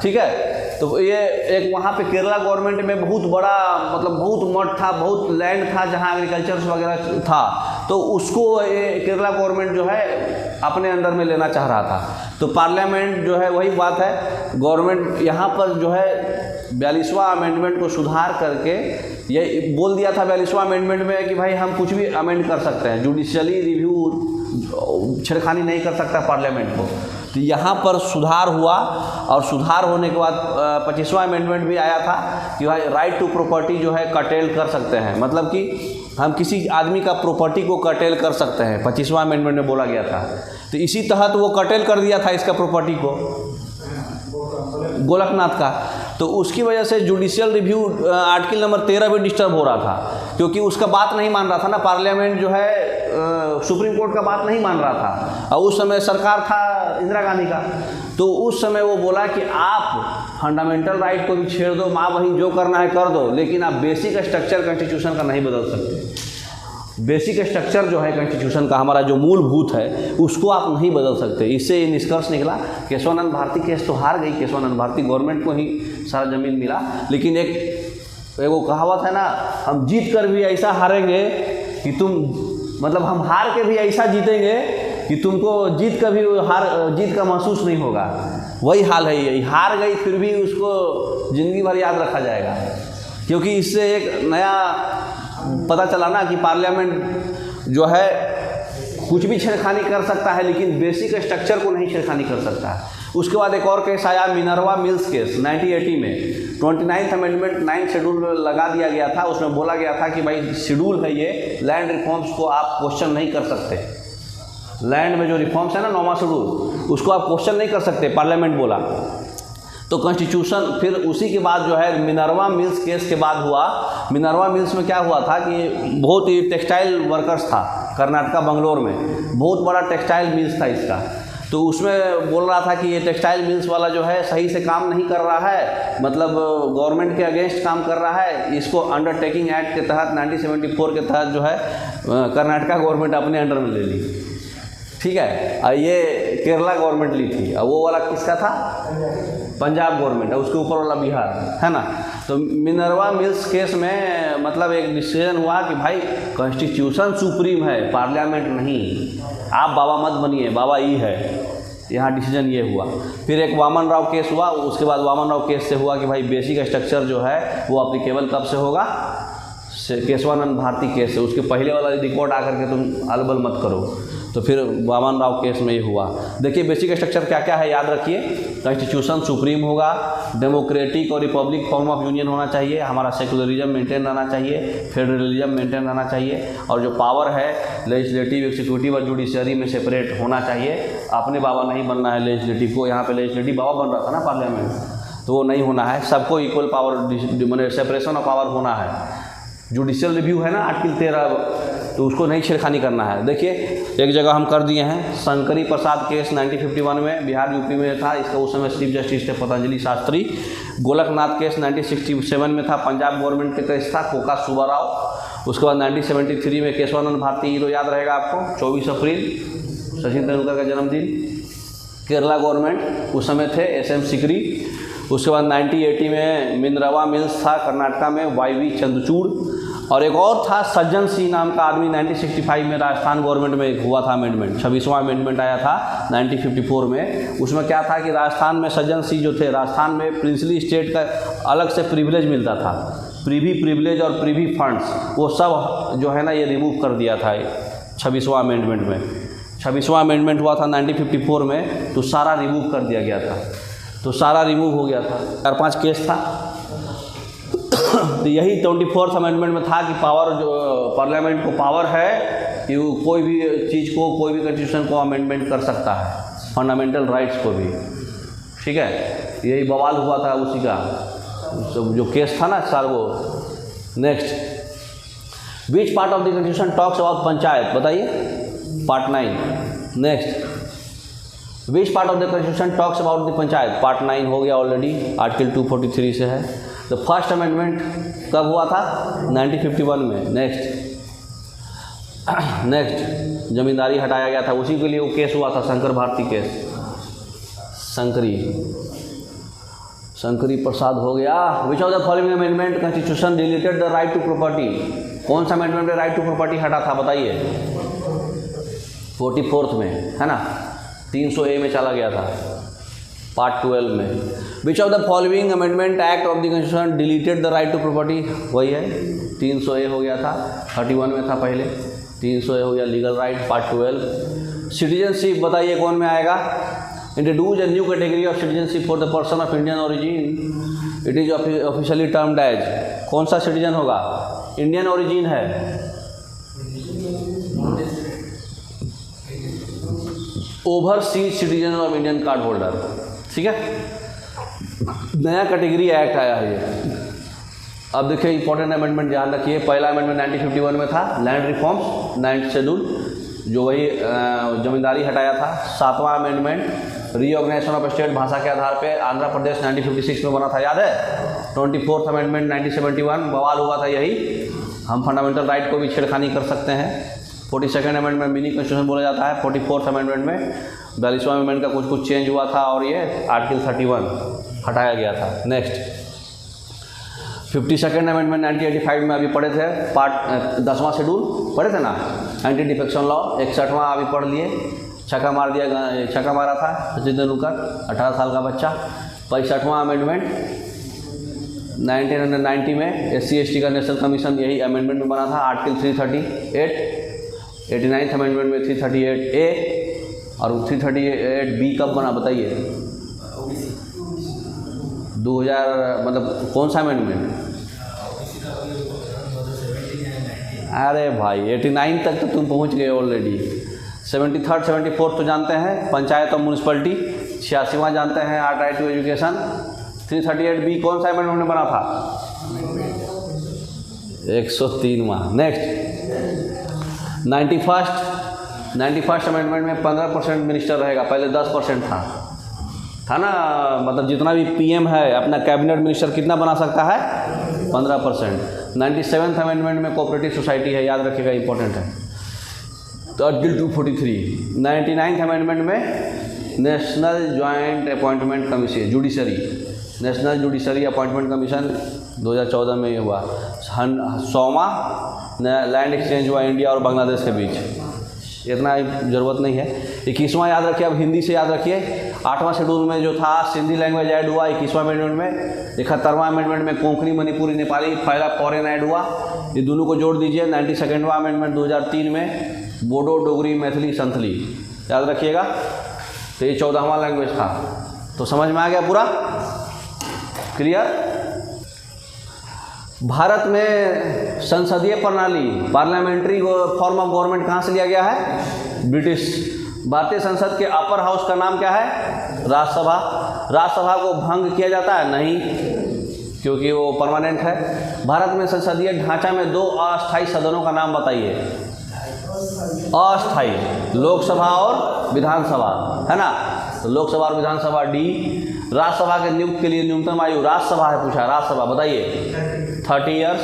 ठीक है। तो ये एक वहाँ पे केरला गवर्नमेंट में बहुत बड़ा, मतलब बहुत मठ था, बहुत लैंड था जहाँ एग्रीकल्चर वगैरह था, तो उसको ये केरला गवर्नमेंट जो है अपने अंदर में लेना चाह रहा था। तो पार्लियामेंट जो है, वही बात है, गवर्नमेंट यहाँ पर जो है 42वां अमेंडमेंट को सुधार करके ये बोल दिया था 42वां अमेंडमेंट में कि भाई हम कुछ भी अमेंड कर सकते हैं, जुडिशियली रिव्यू छेड़खानी नहीं कर सकता पार्लियामेंट को। तो यहाँ पर सुधार हुआ, और सुधार होने के बाद 25वां अमेंडमेंट भी आया था कि भाई राइट टू प्रॉपर्टी जो है कटेल कर सकते हैं, मतलब कि हम किसी आदमी का प्रॉपर्टी को कटेल कर सकते हैं, 25वां अमेंडमेंट में बोला गया था। तो इसी तहत वो कटेल कर दिया था इसका प्रॉपर्टी को, गोलकनाथ का। तो उसकी वजह से जुडिशियल रिव्यू आर्टिकल नंबर 13 भी डिस्टर्ब हो रहा था, क्योंकि उसका बात नहीं मान रहा था ना पार्लियामेंट जो है, सुप्रीम कोर्ट का बात नहीं मान रहा था, और उस समय सरकार था इंदिरा गांधी का। तो उस समय वो बोला कि आप फंडामेंटल राइट को भी छेड़ दो, माँ बहन जो करना है कर दो, लेकिन आप बेसिक स्ट्रक्चर कॉन्स्टिट्यूशन का नहीं बदल सकते। बेसिक स्ट्रक्चर जो है कॉन्स्टिट्यूशन का, हमारा जो मूलभूत है, उसको आप नहीं बदल सकते। इससे ये निष्कर्ष निकला, केशवानंद भारती केस तो हार गई, केशवानंद भारती गवर्नमेंट को ही सारा ज़मीन मिला, लेकिन एक वो कहावत है ना, हम जीत कर भी ऐसा हारेंगे कि तुम, मतलब हम हार के भी ऐसा जीतेंगे कि तुमको जीत का भी जीत का महसूस नहीं होगा। वही हाल है, यही हार गई फिर भी उसको ज़िंदगी भर याद रखा जाएगा, क्योंकि इससे एक नया पता चला ना कि पार्लियामेंट जो है कुछ भी छेड़खानी कर सकता है, लेकिन बेसिक स्ट्रक्चर को नहीं छेड़खानी कर सकता है। उसके बाद एक और केस आया, मिनर्वा मिल्स केस 1980 में, 29th अमेंडमेंट 9th शेड्यूल में लगा दिया गया था। उसमें बोला गया था कि भाई शेड्यूल है ये, लैंड रिफॉर्म्स को आप क्वेश्चन नहीं कर सकते। लैंड में जो रिफॉर्म्स है ना 9वां शेड्यूल, उसको आप क्वेश्चन नहीं कर सकते, पार्लियामेंट बोला। तो कॉन्स्टिट्यूशन फिर उसी के बाद जो है मिनर्वा मिल्स केस के बाद हुआ। मिनर्वा मिल्स में क्या हुआ था कि बहुत ही टेक्सटाइल वर्कर्स था कर्नाटका बंगलोर में, बहुत बड़ा टेक्सटाइल मिल्स था इसका। तो उसमें बोल रहा था कि ये टेक्सटाइल मिल्स वाला जो है सही से काम नहीं कर रहा है, मतलब गवर्नमेंट के अगेंस्ट काम कर रहा है। इसको अंडरटेकिंग एक्ट के तहत 1974 के तहत जो है कर्नाटका गवर्नमेंट अपने अंडर में ले ली, ठीक है। और ये केरला गवर्नमेंट ली थी, और वो वाला किसका था, पंजाब गवर्नमेंट, है उसके ऊपर वाला बिहार, है ना। तो मिनर्वा मिल्स केस में मतलब एक डिसीजन हुआ कि भाई कॉन्स्टिट्यूशन सुप्रीम है, पार्लियामेंट नहीं, आप बाबा मत बनिए, बाबा ई है। यहाँ डिसीजन ये हुआ। फिर एक वामन राव केस हुआ, उसके बाद वामन राव केस से हुआ कि भाई बेसिक स्ट्रक्चर जो है वो एप्लीकेबल कब से होगा, केशवानंद भारती केस है। उसके पहले वाला रिकॉर्ड आकर के तुम अलबल मत करो। तो फिर वामन राव केस में ये हुआ। देखिए बेसिक स्ट्रक्चर क्या क्या है, याद रखिए। कॉन्स्टिट्यूशन सुप्रीम होगा, डेमोक्रेटिक और रिपब्लिक फॉर्म ऑफ यूनियन होना चाहिए, हमारा सेकुलरिज्म मेंटेन रहना चाहिए, फेडरलिज्म मेंटेन रहना चाहिए, और जो पावर है लेजिस्लेटिव, एक्जीक्यूटिव और जुडिशरी में सेपरेट होना चाहिए। अपने बाबा नहीं बनना है लेजिस्लेटिव को, यहाँ पे लेजिस्लेटिव बाबा बन रहा था ना पार्लियामेंट, तो वो नहीं होना है। सबको इक्वल पावर, मैंने सेपरेशन ऑफ पावर होना है। जुडिशियल रिव्यू है ना आर्टिकल 13, तो उसको नहीं छेड़खानी करना है। देखिए एक जगह हम कर दिए हैं, शंकरी प्रसाद केस 1951 में बिहार यूपी में था, इसका उस समय चीफ जस्टिस थे पतंजलि शास्त्री। गोलकनाथ केस 1967 में था, पंजाब गवर्नमेंट के केस था, कोका सुब्बाराव। उसके बाद 1973 में केशवानंद भारती, ये तो याद रहेगा आपको, 24 अप्रैल सचिन तेंदुलकर का जन्मदिन, केरला गवर्नमेंट उस समय थे, SM सिकरी। उसके बाद 1980 में मिनर्वा मिल्स था कर्नाटका में, YV चंद्रचूड़। और एक और था सज्जन सिंह नाम का आदमी, 1965 में राजस्थान गवर्नमेंट में हुआ था अमेंडमेंट, 26वां अमेंडमेंट आया था 1954 में। उसमें क्या था कि राजस्थान में सज्जन सिंह जो थे, राजस्थान में प्रिंसली स्टेट का अलग से प्रिविलेज मिलता था, प्रीवी प्रिविलेज और प्रीवी फंड्स, वो सब जो है ना ये रिमूव कर दिया था 26वां अमेंडमेंट में। 26वां अमेंडमेंट हुआ था 1954 में, तो सारा रिमूव कर दिया गया था, तो सारा रिमूव हो गया था। 4-5 केस था। तो यही 24th अमेंडमेंट में था कि पावर जो पार्लियामेंट को पावर है कि वो कोई भी चीज़ को, कोई भी कॉन्स्टिट्यूशन को अमेंडमेंट कर सकता है, फंडामेंटल राइट्स को भी, ठीक है। यही बवाल हुआ था उसी का जो केस था ना साल वो। Next, which part of the constitution talks about panchayat, बताइए। Part 9। Next, which part of the constitution talks about the panchayat? Part 9 हो गया ऑलरेडी, आर्टिकल 243 से है। द फर्स्ट अमेंडमेंट कब हुआ था? 1951 में। नेक्स्ट, जमींदारी हटाया गया था, उसी के लिए वो केस हुआ था, शंकर भारती केस। शंकरी प्रसाद हो गया। Which of the following amendment constitution deleted the right to property? कौन सा अमेंडमेंट में राइट टू प्रॉपर्टी हटा था बताइए? 44th में, है ना, 300A में चला गया था, पार्ट 12 में। Which of the following amendment act of the constitution deleted the right to property? वही है, 300A हो गया था, 31 में था पहले, 300A हो गया लीगल राइट, पार्ट 12। सिटीजनशिप बताइए कौन में आएगा? Introduce a new category of citizenship for the person of Indian origin, it is officially termed as. कौन सा सिटीजन होगा? इंडियन ओरिजिन है, overseas citizen of Indian card holder. ठीक है, नया कैटेगरी एक्ट आया है ये। अब देखिए इंपॉर्टेंट अमेंडमेंट ध्यान रखिए। पहला अमेंडमेंट 1951 में था, लैंड रिफॉर्म्स 9th शेड्यूल, जो वही जमींदारी हटाया था। 7वां अमेंडमेंट रीऑर्गेनाइजेशन ऑफ स्टेट, भाषा के आधार पे आंध्र प्रदेश 1956 में बना था, याद है। 24th अमेंडमेंट 1971 बवाल हुआ था यही, हम फंडामेंटल राइट को भी छेड़खानी कर सकते हैं। 42nd अमेंडमेंट मिनी कॉन्स्टिट्यूशन बोला जाता है। 44th अमेंडमेंट में 42वां अमेंडमेंट का कुछ चेंज हुआ था और ये आर्टिकल 31 हटाया गया था। नेक्स्ट, 52nd अमेंडमेंट 1985 में अभी पढ़े थे, पार्ट 10वां शेड्यूल पढ़े थे ना, एंटी डिफेक्शन लॉ। 61वां अभी पढ़ लिए, छक्का मारा था सचिन तेंदुलकर, 18 साल का बच्चा। 65वां अमेंडमेंट 1990 में SC/ST का नेशनल कमीशन यही अमेंडमेंट में बना था, आर्टिकल 338। 89th अमेंडमेंट में 338A और 338B कब बना बताइए? 2000, मतलब कौन सा अमेंडमेंट? अरे भाई 89 तक तो तुम पहुंच गए ऑलरेडी। 73rd 74th तो जानते हैं, पंचायत और म्यूनसिपलिटी। 86वां जानते हैं, art right to education. 338B कौन सा अमेंडमेंट में बना था? 103वां। नेक्स्ट, 91st अमेंडमेंट में 15% मिनिस्टर रहेगा, पहले 10% था ना, मतलब जितना भी PM है अपना कैबिनेट मिनिस्टर कितना बना सकता है? 15%। 97th अमेंडमेंट में कोऑपरेटिव सोसाइटी है, याद रखिएगा, इंपॉर्टेंट है। तो आर्टिकल 243। 99th अमेंडमेंट में national joint appointment commission, judiciary, national judiciary appointment commission 2014 में ये हुआ। 100वां लैंड एक्सचेंज हुआ इंडिया और बांग्लादेश के बीच, इतना ज़रूरत नहीं है। 21वां याद रखिए, अब हिंदी से याद रखिए। 8वां शेड्यूल में जो था सिंधी लैंग्वेज ऐड हुआ 21वां अमेंडमेंट में। 71वां अमेंडमेंट में कोंकणी, मणिपुरी, नेपाली, फॉरेन ऐड हुआ, ये दोनों को जोड़ दीजिए। 92वां अमेंडमेंट 2003 में बोडो, डोगरी, मैथिली, संथली, याद रखिएगा। तो ये 14वां लैंग्वेज था। तो समझ में आ गया पूरा? क्लियर? भारत में संसदीय प्रणाली, पार्लियामेंट्री फॉर्म ऑफ गवर्नमेंट कहाँ से लिया गया है? ब्रिटिश। भारतीय संसद के अपर हाउस का नाम क्या है? राज्यसभा। राज्यसभा को भंग किया जाता है? नहीं, क्योंकि वो परमानेंट है। भारत में संसदीय ढांचा में 2 अस्थायी सदनों का नाम बताइए। अस्थायी, लोकसभा और विधानसभा, है ना। तो लोकसभा और विधानसभा D। राज्यसभा के नियुक्त के लिए न्यूनतम आयु, राज्यसभा है पूछा, राज्यसभा बताइए 30 ईयर्स।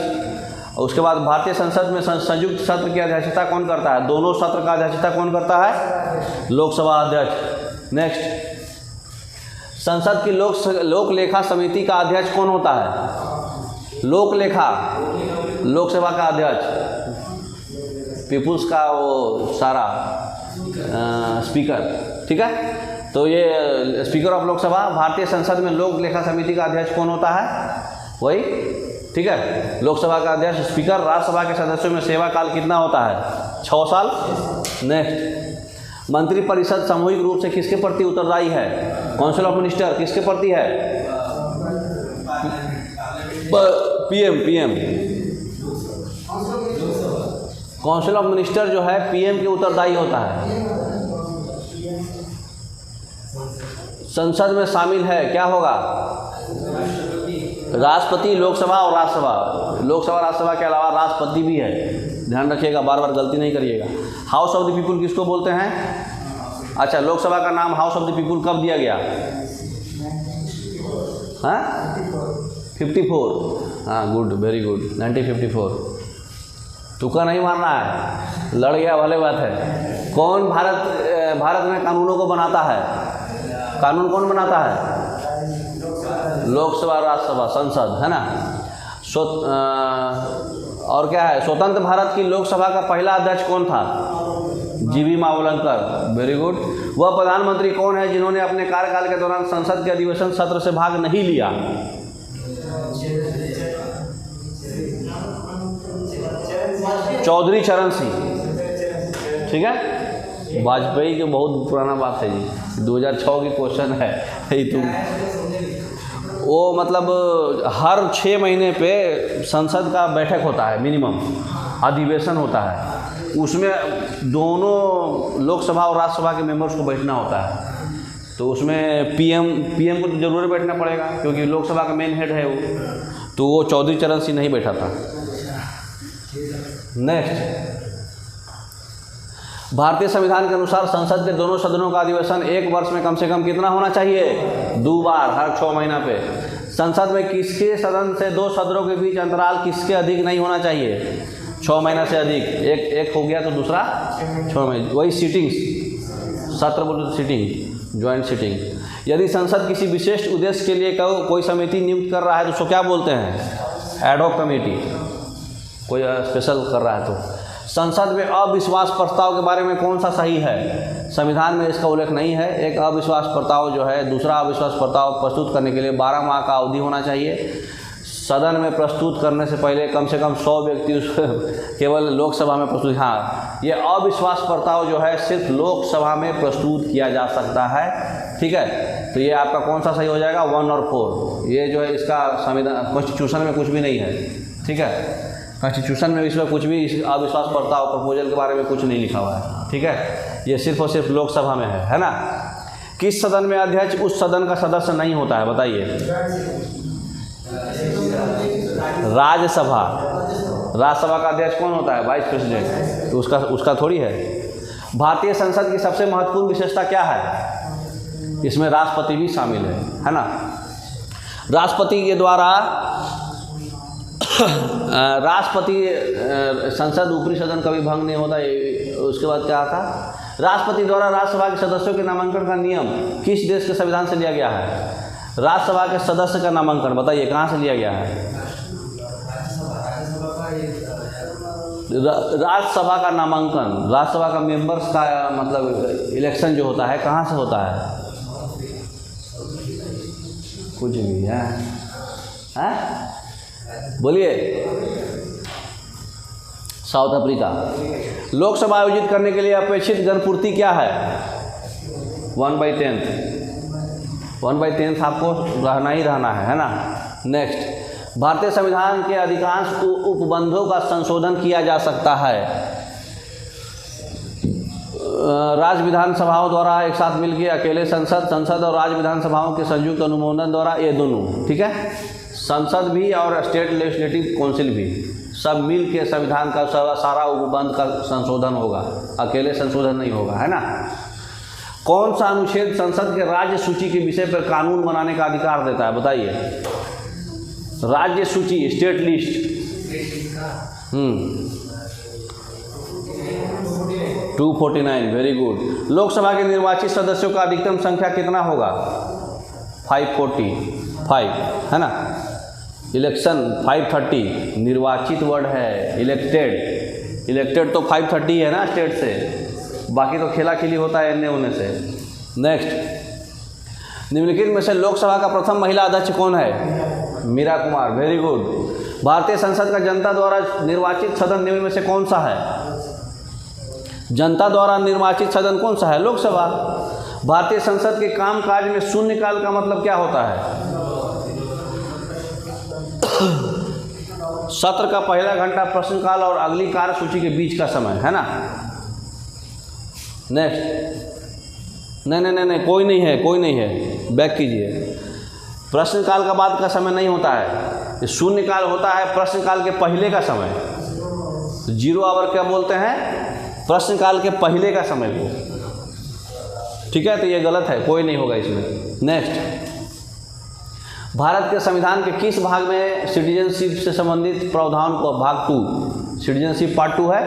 उसके बाद भारतीय संसद में संयुक्त सत्र की अध्यक्षता कौन करता है? दोनों सत्र का अध्यक्षता कौन करता है? लोकसभा अध्यक्ष। नेक्स्ट, संसद की लोक लेखा समिति का अध्यक्ष कौन होता है? लोक लेखा, लोकसभा का अध्यक्ष, पीपुल्स का वो सारा स्पीकर, ठीक है। तो ये स्पीकर ऑफ लोकसभा। भारतीय संसद में लोक लेखा समिति का अध्यक्ष कौन होता है? वही, ठीक है, लोकसभा का अध्यक्ष, स्पीकर। राज्यसभा के सदस्यों में सेवा काल कितना होता है? 6 साल। नेक्स्ट, मंत्रिपरिषद सामूहिक रूप से किसके प्रति उत्तरदायी है? काउंसिल ऑफ मिनिस्टर किसके प्रति है? PM। काउंसिल ऑफ मिनिस्टर जो है PM के उत्तरदायी होता है। संसद में शामिल है, क्या होगा? राष्ट्रपति, लोकसभा और राज्यसभा। लोकसभा राज्यसभा के अलावा राष्ट्रपति भी है, ध्यान रखिएगा, बार बार गलती नहीं करिएगा। हाउस ऑफ द पीपुल किसको बोलते हैं? अच्छा, लोकसभा का नाम हाउस ऑफ द पीपुल कब दिया गया? हाँ 54, हाँ गुड, वेरी गुड, 1954। तुक्का नहीं मारना है, लड़ गया भले बात है। कौन भारत में कानूनों को बनाता है? कानून कौन बनाता है? लोकसभा, राज्यसभा, संसद, है ना। और क्या है, स्वतंत्र भारत की लोकसभा का पहला अध्यक्ष कौन था? जीवी मावलंकर, वेरी गुड। वह प्रधानमंत्री कौन है जिन्होंने अपने कार्यकाल के दौरान संसद के अधिवेशन सत्र से भाग नहीं लिया? चौधरी चरण सिंह, ठीक है। वाजपेयी की बहुत पुराना बात है जी, 2006 की क्वेश्चन है ही तुम। वो मतलब हर 6 महीने पे संसद का बैठक होता है, मिनिमम अधिवेशन होता है, उसमें दोनों लोकसभा और राज्यसभा के मेंबर्स को बैठना होता है। तो उसमें पीएम को तो जरूर बैठना पड़ेगा क्योंकि लोकसभा का मेन हेड है वो, तो वो चौधरी चरण सिंह नहीं बैठा था। नेक्स्ट, भारतीय संविधान के अनुसार संसद के दोनों सदनों का अधिवेशन एक वर्ष में कम से कम कितना होना चाहिए? 2 बार, हर 6 महीना पे। संसद में किसके सदन से 2 सदनों के बीच अंतराल किसके अधिक नहीं होना चाहिए? 6 महीना से अधिक। एक हो गया तो दूसरा 6 महीने, वही सीटिंग, सत्र बोलो तो सीटिंग, ज्वाइंट सीटिंग। यदि संसद किसी विशेष उद्देश्य के लिए कोई समिति नियुक्त कर रहा है तो उसको क्या बोलते हैं? Ad hoc committee. कोई स्पेशल कर रहा है तो। संसद में अविश्वास प्रस्ताव के बारे में कौन सा सही है? संविधान में इसका उल्लेख नहीं है। एक अविश्वास प्रस्ताव जो है, दूसरा अविश्वास प्रस्ताव प्रस्तुत करने के लिए 12 माह का अवधि होना चाहिए। सदन में प्रस्तुत करने से पहले कम से कम 100 व्यक्ति उस केवल लोकसभा में प्रस्तुत, हाँ ये अविश्वास प्रस्ताव जो है सिर्फ लोकसभा में प्रस्तुत किया जा सकता है, ठीक है। तो ये आपका कौन सा सही हो जाएगा? 1 और 4। ये जो है इसका संविधान, कॉन्स्टिट्यूशन में कुछ भी नहीं है, ठीक है। कॉन्स्टिट्यूशन में इसमें कुछ भी इस अविश्वास प्रस्ताव प्रपोजल के बारे में कुछ नहीं लिखा हुआ है, ठीक है। ये सिर्फ और सिर्फ लोकसभा में है ना। किस सदन में अध्यक्ष उस सदन का सदस्य नहीं होता है? बताइए। राज्यसभा। राज्यसभा का अध्यक्ष कौन होता है? Vice president. तो उसका थोड़ी है। भारतीय संसद की सबसे महत्वपूर्ण विशेषता क्या है? इसमें राष्ट्रपति भी शामिल है ना। राष्ट्रपति के द्वारा संसद ऊपरी सदन कभी भंग नहीं होता। उसके बाद क्या था? राष्ट्रपति द्वारा राज्यसभा के सदस्यों के नामांकन का नियम किस देश के संविधान से लिया गया है? राज्यसभा के सदस्य का नामांकन बताइए कहाँ से लिया गया है? राज्यसभा का नामांकन, राज्यसभा का मेंबर्स का मतलब इलेक्शन जो होता है कहाँ से होता है? कुछ भी है, बोलिए। South Africa. लोकसभा आयोजित करने के लिए अपेक्षित जनपूर्ति क्या है? 1/10। 1/10 आपको रहना ही रहना है ना। नेक्स्ट, भारतीय संविधान के अधिकांश उपबंधों का संशोधन किया जा सकता है राज्य विधानसभाओं द्वारा एक साथ मिलकर, अकेले संसद और राज्य विधानसभाओं के संयुक्त अनुमोदन द्वारा, ये दोनों, ठीक है। संसद भी और स्टेट लेजिस्लेटिव काउंसिल भी सब मिल के संविधान का सारा उपबंध का संशोधन होगा, अकेले संशोधन नहीं होगा, है ना। कौन सा अनुच्छेद संसद के राज्य सूची के विषय पर कानून बनाने का अधिकार देता है? बताइए। राज्य सूची, state list. 249, very good. Lok Sabha के निर्वाचित सदस्यों का अधिकतम संख्या कितना होगा? 545, है ना। इलेक्शन 530, निर्वाचित वर्ड है, इलेक्टेड तो 530 है ना स्टेट से, बाकी तो खेला खिली होता है एने होने से। नेक्स्ट, निम्नलिखित में से लोकसभा का प्रथम महिला अध्यक्ष कौन है? Meira Kumar, very good. भारतीय संसद का जनता द्वारा निर्वाचित सदन निम्न में से कौन सा है? जनता द्वारा निर्वाचित सदन कौन सा है? लोकसभा। भारतीय संसद के कामकाज में शून्यकाल का मतलब क्या होता है? सत्र का पहला घंटा प्रश्नकाल और अगली कार्य सूची के बीच का समय, है ना। नेक्स्ट, नहीं, कोई नहीं है, बैक कीजिए। प्रश्नकाल का बाद का समय नहीं होता है, शून्यकाल होता है प्रश्नकाल के पहले का समय, जीरो आवर क्या बोलते हैं? प्रश्नकाल के पहले का समय को। ठीक है, तो ये गलत है, कोई नहीं होगा इसमें। नेक्स्ट, भारत के संविधान के किस भाग में सिटीजनशिप से संबंधित प्रावधान को, भाग 2, सिटीजनशिप पार्ट 2 है।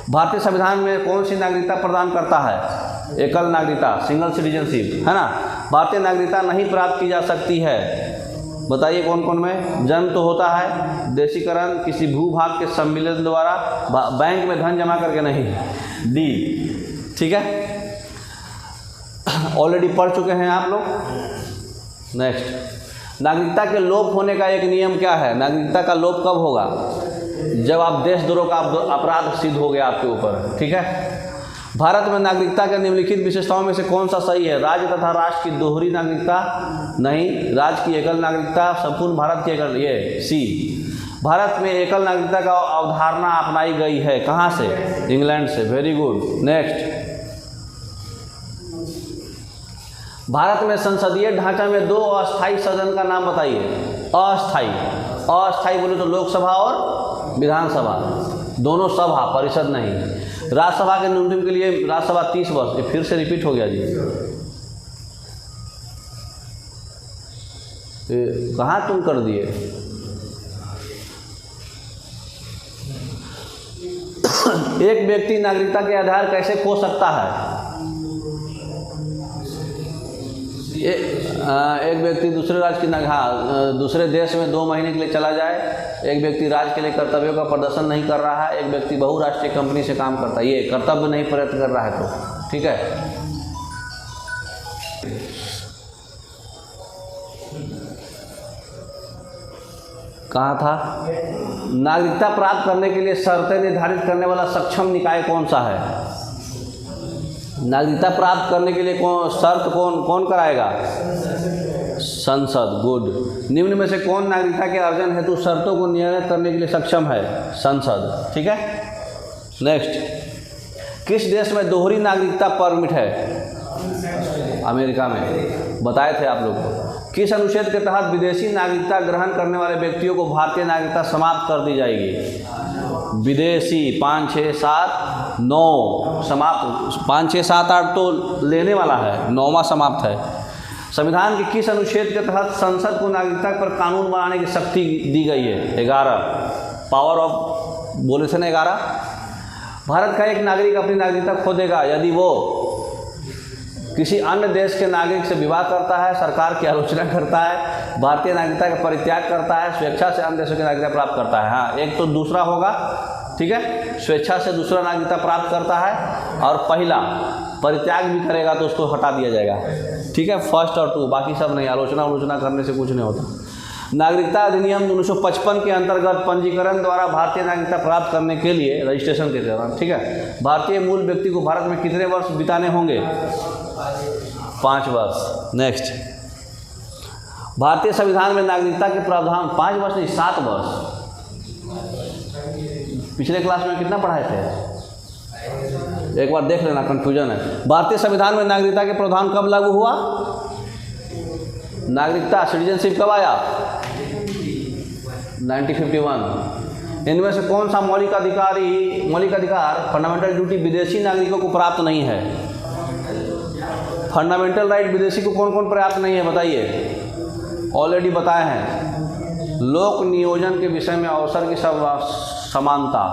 भारतीय संविधान में कौन सी नागरिकता प्रदान करता है? एकल नागरिकता, सिंगल सिटीजनशिप, है ना। भारतीय नागरिकता नहीं प्राप्त की जा सकती है, बताइए कौन कौन में? जन्म तो होता है, देशीकरण, किसी भूभाग के सम्मिलन द्वारा, बैंक में धन जमा करके नहीं। डी, ठीक है, ऑलरेडी पढ़ चुके हैं आप लोग। नेक्स्ट, नागरिकता के लोप होने का एक नियम क्या है? नागरिकता का लोप कब होगा? जब आप देशद्रोह का अपराध सिद्ध हो गया आपके ऊपर। ठीक है, भारत में नागरिकता के निम्नलिखित विशेषताओं में से कौन सा सही है? राज्य तथा राष्ट्र की दोहरी नागरिकता नहीं, राज्य की एकल नागरिकता, संपूर्ण भारत की एकल, ये सी। भारत में एकल नागरिकता का अवधारणा अपनाई गई है, कहाँ से? इंग्लैंड से। Very good. नेक्स्ट, भारत में संसदीय ढांचा में 2 अस्थायी सदन का नाम बताइए। अस्थायी, अस्थायी बोले तो लोकसभा और विधानसभा, दोनों सभा, परिषद नहीं। राज्यसभा के न्यूनतम के लिए राज्यसभा 30 वर्ष, ये फिर से रिपीट हो गया जी, कहाँ तुम कर दिए? एक व्यक्ति नागरिकता के आधार कैसे खो सकता है? एक व्यक्ति दूसरे राज्य की दूसरे देश में 2 महीने के लिए चला जाए, एक व्यक्ति राज्य के लिए कर्तव्यों का प्रदर्शन नहीं कर रहा है, एक व्यक्ति बहुराष्ट्रीय कंपनी से काम करता है, ये कर्तव्य नहीं प्रयत्न कर रहा है तो ठीक है। कहाँ था? नागरिकता प्राप्त करने के लिए शर्तें निर्धारित करने वाला सक्षम निकाय कौन सा है? नागरिकता प्राप्त करने के लिए शर्त कौन कराएगा? संसद। गुड। निम्न में से कौन नागरिकता के अर्जन हेतु शर्तों को निर्धारित करने के लिए सक्षम है? संसद। ठीक है। नेक्स्ट, किस देश में दोहरी नागरिकता परमिट है? अमेरिका में, बताए थे आप लोग को। किस अनुच्छेद के तहत विदेशी नागरिकता ग्रहण करने वाले व्यक्तियों को भारतीय नागरिकता समाप्त कर दी जाएगी? विदेशी 5, 6, 7, 9 समाप्त, 5, 6, 7, 8 तो लेने वाला है, 9वां समाप्त है। संविधान के किस अनुच्छेद के तहत संसद को नागरिकता पर कानून बनाने की शक्ति दी गई है? 11, पावर ऑफ बोले थे ना 11। भारत का एक नागरिक अपनी नागरिकता खो देगा यदि वो किसी अन्य देश के नागरिक से विवाह करता है, सरकार की आलोचना करता है, भारतीय नागरिकता का परित्याग करता है, स्वेच्छा से अन्य देशों की नागरिकता प्राप्त करता है। हाँ, एक तो दूसरा होगा, ठीक है, स्वेच्छा से दूसरा नागरिकता प्राप्त करता है, और पहला परित्याग भी करेगा तो उसको हटा दिया जाएगा। ठीक है, फर्स्ट और 2, बाकी सब नहीं, आलोचना करने से कुछ नहीं होता। नागरिकता अधिनियम 1955 के अंतर्गत पंजीकरण द्वारा भारतीय नागरिकता प्राप्त करने के लिए रजिस्ट्रेशन के दौरान, ठीक है, भारतीय मूल व्यक्ति को भारत में कितने वर्ष बिताने होंगे? 5 वर्ष। नेक्स्ट, भारतीय संविधान में नागरिकता के प्रावधान 5 वर्ष नहीं 7 वर्ष। पिछले क्लास में कितना पढ़ाए थे? एक बार देख लेना, कंफ्यूजन है। भारतीय संविधान में नागरिकता के प्रावधान कब लागू हुआ? नागरिकता सिटीजनशिप कब आया? 1951। इनमें से कौन सा मौलिक अधिकार फंडामेंटल ड्यूटी विदेशी नागरिकों को प्राप्त नहीं है? फंडामेंटल राइट विदेशी को कौन कौन प्राप्त नहीं है बताइए? ऑलरेडी बताए हैं। लोक नियोजन के विषय में अवसर की समानता,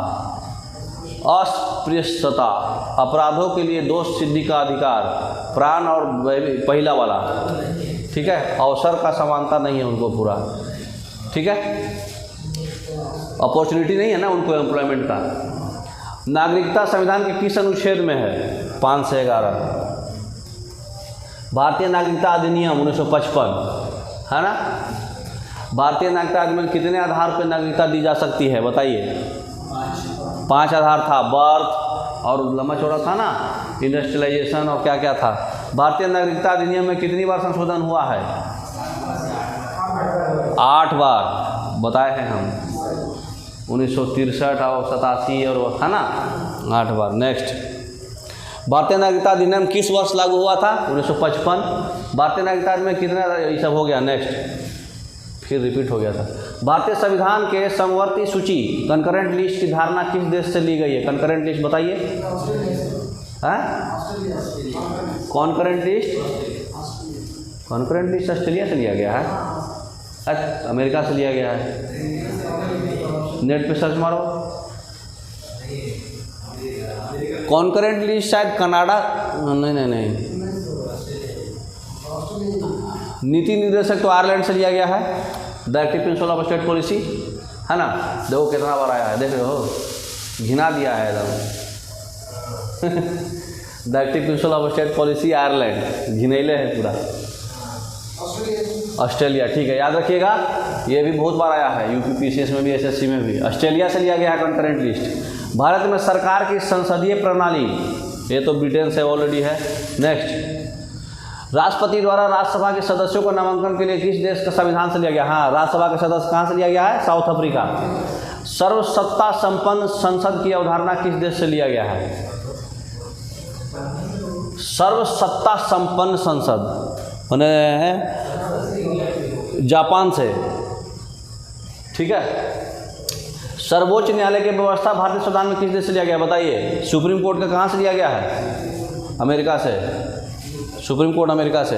अस्पृश्यता, अपराधों के लिए दोष सिद्धि का अधिकार, प्राण और पहला वाला, ठीक है, अवसर का समानता नहीं है उनको पूरा, ठीक है, अपॉर्चुनिटी नहीं है ना उनको एम्प्लॉयमेंट का। नागरिकता संविधान के किस अनुच्छेद में है? 5 से 11। भारतीय नागरिकता अधिनियम 1955 है ना। भारतीय नागरिकता अधिनियम कितने आधार पर नागरिकता दी जा सकती है बताइए? 5 आधार था, बर्थ और लंबा चौड़ा था ना, इंडस्ट्रियलाइजेशन और क्या क्या था। भारतीय नागरिकता अधिनियम में कितनी बार संशोधन हुआ है? 8 बार बताए हैं हम, 1963 और 87 और था ना, 8 बार। नेक्स्ट, भारतीय नागरिकता अधिनियम किस वर्ष लागू हुआ था? 1955। भारतीय नागरिकता में कितना ये सब हो गया? नेक्स्ट, फिर रिपीट हो गया था। भारतीय संविधान के समवर्ती सूची कंकरेंट लिस्ट की धारणा किस देश से ली गई है? कंकरेंट लिस्ट बताइए। Concurrent list, concurrent list Australia से लिया गया है, अमेरिका से लिया गया है। नेट पे सर्च मारो। कॉन्करेंट लिस्ट शायद कनाडा, नहीं, नीति निर्देशक तो आयरलैंड से लिया गया है। Directive principle of state policy है ना, देखो कितना बार आया है, देख रहे हो, घिना दिया है एकदम। Directive principle of state policy Ireland, घिनैले है पूरा। ऑस्ट्रेलिया, ठीक है, याद रखिएगा, ये भी बहुत बार आया है, यूपीपीसीएस में भी, एसएससी में भी। ऑस्ट्रेलिया से लिया गया है कंकरेंट लिस्ट। भारत में सरकार की संसदीय प्रणाली, ये तो ब्रिटेन से ऑलरेडी है। नेक्स्ट, राष्ट्रपति द्वारा राज्यसभा के सदस्यों को नामांकन के लिए किस देश का संविधान से लिया गया? हाँ, राज्यसभा के सदस्य कहाँ से लिया गया है? South Africa. सर्वसत्ता संपन्न संसद की अवधारणा किस देश से लिया गया है? सर्वसत्ता संपन्न संसद माने जापान से, ठीक है। सर्वोच्च न्यायालय की व्यवस्था भारतीय संविधान में किस देश से लिया गया? बताइए। सुप्रीम कोर्ट का कहाँ से लिया गया है? अमेरिका से। सुप्रीम कोर्ट अमेरिका से।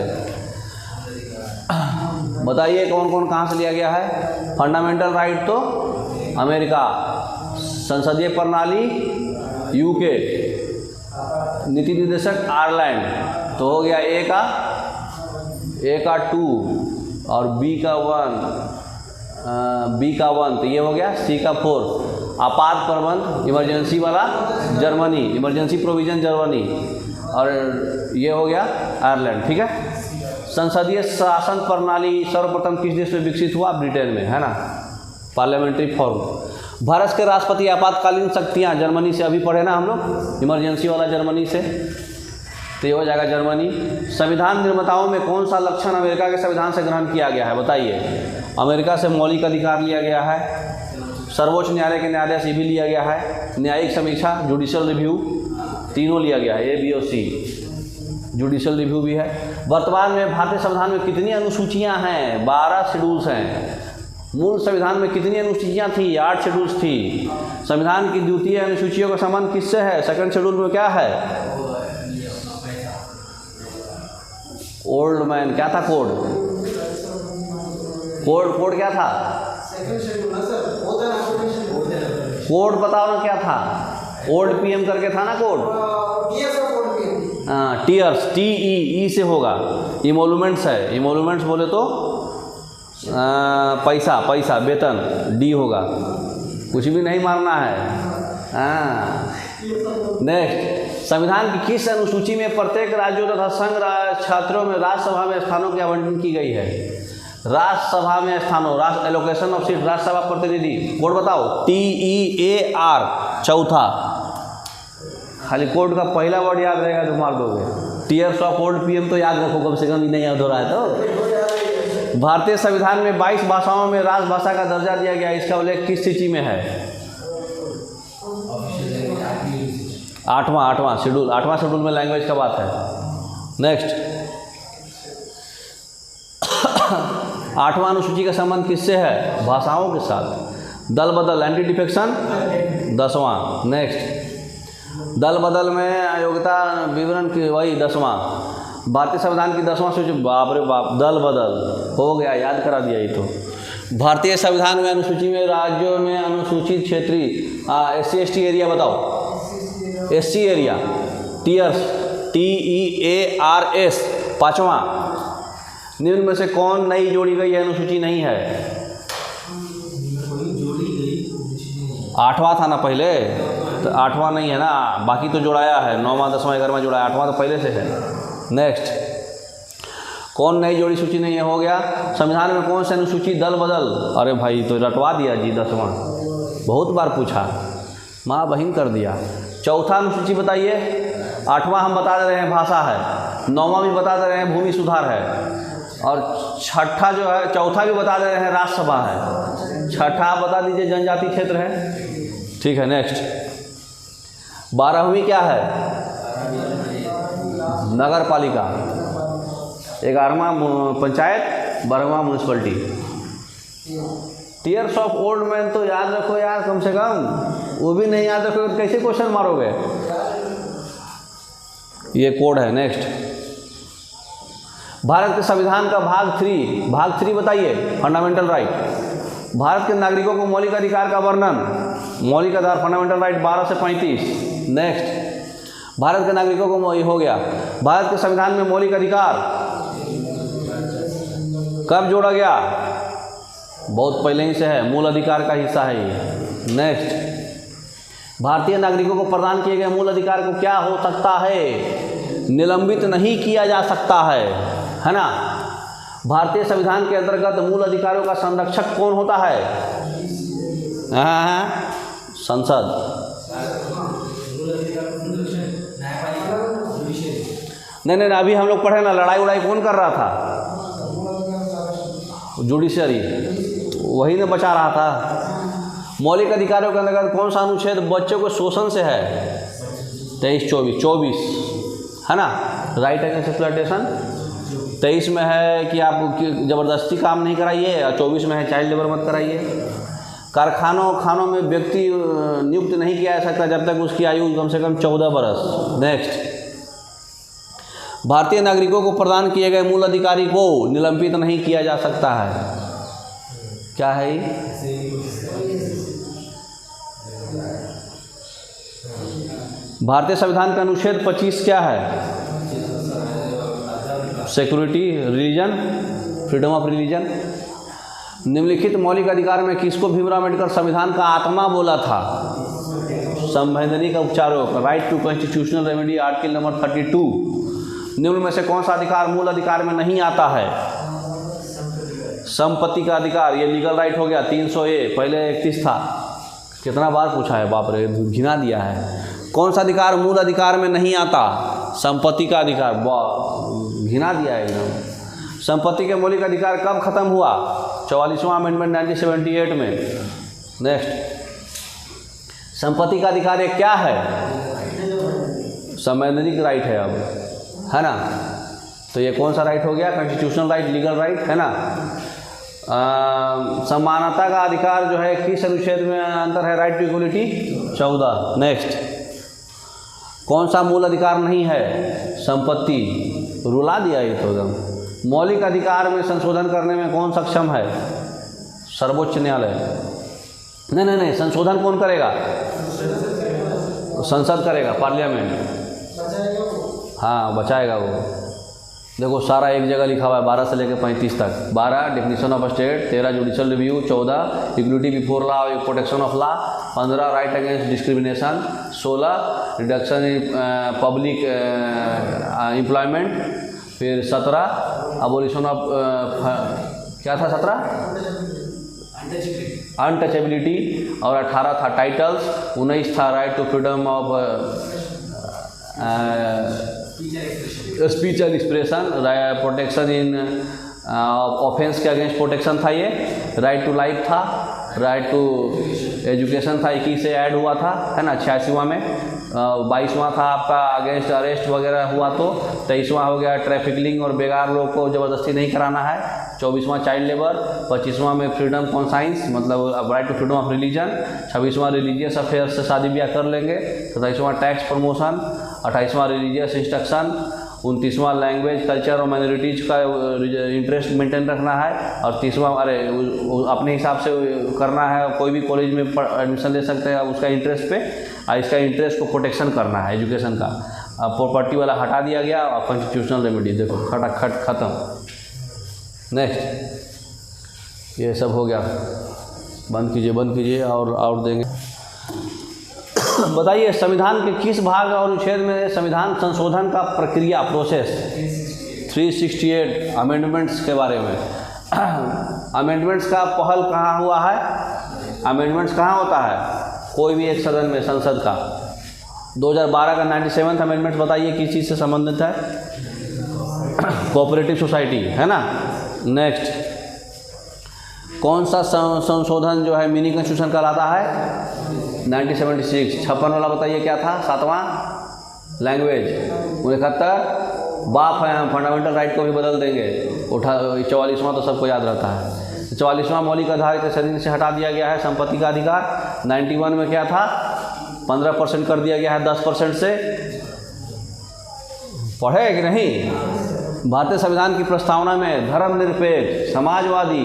बताइए कौन कौन कहाँ से लिया गया है? फंडामेंटल राइट तो अमेरिका, संसदीय प्रणाली यूके, नीति निर्देशक आयरलैंड। तो हो गया ए का 2 और बी का 1, तो ये हो गया। सी का 4, आपात प्रबंध इमरजेंसी वाला जर्मनी, इमरजेंसी प्रोविजन जर्मनी, और ये हो गया आयरलैंड, ठीक है। संसदीय शासन प्रणाली सर्वप्रथम किस देश में विकसित हुआ? ब्रिटेन में, है ना, पार्लियामेंट्री फॉर्म। भारत के राष्ट्रपति आपातकालीन शक्तियाँ, जर्मनी से अभी पढ़े ना हम लोग, इमरजेंसी वाला जर्मनी से, तो ये हो जाएगा जर्मनी। संविधान निर्माताओं में कौन सा लक्षण अमेरिका के संविधान से ग्रहण किया गया है? बताइए। अमेरिका से मौलिक अधिकार लिया गया है, सर्वोच्च न्यायालय के न्यायाधीश भी लिया गया है, न्यायिक समीक्षा जुडिशियल रिव्यू, तीनों लिया गया है, ए बी और सी। जुडिशियल रिव्यू भी है। वर्तमान में भारतीय संविधान में कितनी अनुसूचियां हैं? 12 शेड्यूल्स हैं। मूल संविधान में कितनी अनुसूचियां थी? 8 शेड्यूल्स थी। संविधान की द्वितीय अनुसूचियों का संबंध किससे है? सेकंड शेड्यूल में क्या है? ओल्ड मैन, क्या था कोड? कोड क्या था? कोड बताओ ना क्या था? ओल्ड पीएम करके था ना कोड। टीयर्स, TE से होगा। इमोलूमेंट्स है, इमोलूमेंट्स बोले तो पैसा वेतन, डी होगा। कुछ भी नहीं मारना है। नेक्स्ट, संविधान की किस अनुसूची में प्रत्येक राज्यों तथा संघ क्षेत्रों में राज्यसभा में स्थानों की आवंटन की गई है? राज्यसभा में स्थानों, एलोकेशन ऑफ सीट, राज्यसभा प्रतिनिधि। कोड बताओ। TEAR, चौथा। खाली कोड का पहला वर्ड याद रहेगा तो मार दोगे। टीयर्स ऑफ ओल्ड पीएम तो याद रखो, कम से कम नहीं याद हो रहा है तो। भारतीय संविधान में 22 भाषाओं में राजभाषा का दर्जा दिया गया, इसका उल्लेख किस सूची में है? 8वां शेड्यूल, 8वां शेड्यूल में लैंग्वेज का बात है। नेक्स्ट, 8वां अनुसूची का संबंध किससे है? भाषाओं के साथ। दल बदल, एंटी डिफेक्शन 10वां। नेक्स्ट, दल बदल में योग्यता विवरण की वही 10वां। भारतीय संविधान की 10वां सूची, बाप रे बाप, दल बदल हो गया, याद करा दिया ये तो। भारतीय संविधान में अनुसूची में राज्यों में अनुसूचित क्षेत्रीय SC ST एरिया बताओ। SC एरिया, टीयर्स, TEARS, 5वां। निम्न में से कौन नई जोड़ी गई अनुसूची नहीं है? 8वां था ना पहले, तो 8वां नहीं है ना, बाकी तो जोड़ाया है। 9वां 10वां 11वां जोड़ा, 8वां तो पहले से है। नेक्स्ट, कौन नई जोड़ी सूची नहीं है? हो गया। संविधान में कौन सी अनुसूची दल बदल? अरे भाई तो रटवा दिया जी, 10वां बहुत बार पूछा, माँ बहिन कर दिया। चौथा अनुसूची बताइए। 8वां हम बता दे रहे हैं भाषा है, 9वां भी बता दे रहे हैं भूमि सुधार है, और छठा जो है, चौथा भी बता दे रहे हैं राज्यसभा है, छठा बता दीजिए जनजाति क्षेत्र है। ठीक है। नेक्स्ट, 12वीं क्या है? नगर पालिका, 11वां पंचायत, 12वां municipality. Tears of old man तो याद रखो यार, कम से कम वो भी नहीं याद रखोगे तो कैसे क्वेश्चन मारोगे। ये कोड है। नेक्स्ट, भारत के संविधान का भाग 3 बताइए, फंडामेंटल राइट। भारत के नागरिकों को मौलिक अधिकार का वर्णन, मौलिक अधिकार फंडामेंटल राइट 12 से 35। नेक्स्ट, भारत के नागरिकों को ये हो गया। भारत के संविधान में मौलिक अधिकार कब जोड़ा गया? बहुत पहले ही से है, मूल अधिकार का हिस्सा है ये। नेक्स्ट, भारतीय नागरिकों को प्रदान किए गए मूल अधिकार को क्या हो सकता है? निलंबित नहीं किया जा सकता है ना। भारतीय संविधान के अंतर्गत मूल अधिकारों का संरक्षक कौन होता है? संसद। नहीं, अभी हम लोग पढ़े ना, लड़ाई उड़ाई कौन कर रहा था? जुडिशरी, वही ने बचा रहा था। मौलिक अधिकारों के अंतर्गत कौन सा अनुच्छेद बच्चों को शोषण से है? 23-24 है ना, राइट अगेंस्ट एक्सप्लॉयटेशन। 23 में है कि आप ज़बरदस्ती काम नहीं कराइए, और 24 में है चाइल्ड लेबर मत कराइए। खानों में व्यक्ति नियुक्त नहीं किया जा सकता जब तक उसकी आयु कम से कम 14 बरस। नेक्स्ट, भारतीय नागरिकों को प्रदान किए गए मूल अधिकारी को निलंबित नहीं किया जा सकता है। क्या है ये? भारतीय संविधान का अनुच्छेद 25 क्या है? Security, religion, freedom of religion. निम्नलिखित मौलिक अधिकार में किसको भीमराव अम्बेडकर संविधान का आत्मा बोला था? संवैधानिक उपचारों, right to constitutional remedy, article number 32। निम्न में से कौन सा अधिकार मूल अधिकार में नहीं आता है? संपत्ति का अधिकार, ये लीगल राइट हो गया 300A, पहले 31 था। कितना बार पूछा है, बाप रे, घिना दिया है। कौन सा अधिकार मूल अधिकार में नहीं आता? संपत्ति का अधिकार, घिना दिया है एकदम। संपत्ति के मौलिक अधिकार कब खत्म हुआ? 44वां अमेंडमेंट 1978 में। नेक्स्ट, संपत्ति का अधिकार ये क्या है? संवैधानिक राइट है अब, है ना। तो ये कौन सा राइट हो गया? कॉन्स्टिट्यूशनल राइट, लीगल राइट, है ना। समानता का अधिकार जो है किस अनुच्छेद में अंतर है? Right to equality 14। नेक्स्ट, कौन सा मूल अधिकार नहीं है? संपत्ति। रुला दिया ये तो एकदम। मौलिक अधिकार में संशोधन करने में कौन सक्षम है? सर्वोच्च न्यायालय। नहीं, संशोधन कौन करेगा? संसद करेगा, पार्लियामेंट। हाँ, बचाएगा वो। देखो सारा एक जगह लिखा हुआ है, 12 से लेकर 35 तक। 12 definition of state, 13 judicial review, 14 equity before law, protection of law, 15 right against discrimination, 16 reduction in public employment, फिर 17 अबोलिशन ऑफ क्या था? 17 अनटचेबिलिटी, और 18 था टाइटल्स, 19 था right to freedom of speech and expression, protection in offence के अगेंस्ट प्रोटेक्शन था ये, राइट टू लाइफ था, राइट टू एजुकेशन था, 21 से ऐड हुआ था, है ना। 86वां में 22वां था आपका अगेंस्ट अरेस्ट वगैरह हुआ तो, 23वां हो गया ट्रैफिकिंग और बेगार लोग को ज़बरदस्ती नहीं कराना है, 24वां चाइल्ड लेबर, 25वां में फ्रीडम कॉन्साइंस मतलब right to freedom of religion, 26वां रिलीजियस अफेयर्स से शादी ब्याह कर लेंगे, 27वां टैक्स प्रमोशन, 28वां रिलीजियस इंस्ट्रक्शन, 29वां लैंग्वेज कल्चर और माइनॉरिटीज़ का इंटरेस्ट मेंटेन रखना है, और 30वां अपने हिसाब से करना है, कोई भी कॉलेज में एडमिशन ले सकते हैं उसका इंटरेस्ट पे, और इसका इंटरेस्ट को प्रोटेक्शन करना है एजुकेशन का। प्रॉपर्टी वाला हटा दिया गया, और कॉन्स्टिट्यूशनल रेमेडी देखो खटाखट खत्म। नेक्स्ट, ये सब हो गया, बंद कीजिए और देंगे। बताइए संविधान के किस भाग और अनुच्छेद में संविधान संशोधन का प्रक्रिया प्रोसेस 368 अमेंडमेंट्स के बारे में। अमेंडमेंट्स का पहल कहाँ हुआ है? अमेंडमेंट्स कहाँ होता है? कोई भी एक सदन में, संसद का। 2012 का 97वां अमेंडमेंट बताइए किस चीज़ से संबंधित है? कोऑपरेटिव सोसाइटी, है ना। नेक्स्ट, कौन सा संशोधन जो है मिनी कॉन्स्टिट्यूशन कहलाता है? 1976। 56 वाला बताइए क्या था? 7वां लैंग्वेज। 69 बाप है, हम फंडामेंटल राइट को भी बदल देंगे। 44वां तो सबको याद रहता है। 44वां मौलिक अधिकार के शरीर से हटा दिया गया है संपत्ति का अधिकार। 91 में क्या था, 15% कर दिया गया है 10% से। पढ़े कि नहीं? भारतीय संविधान की प्रस्तावना में धर्मनिरपेक्ष, समाजवादी,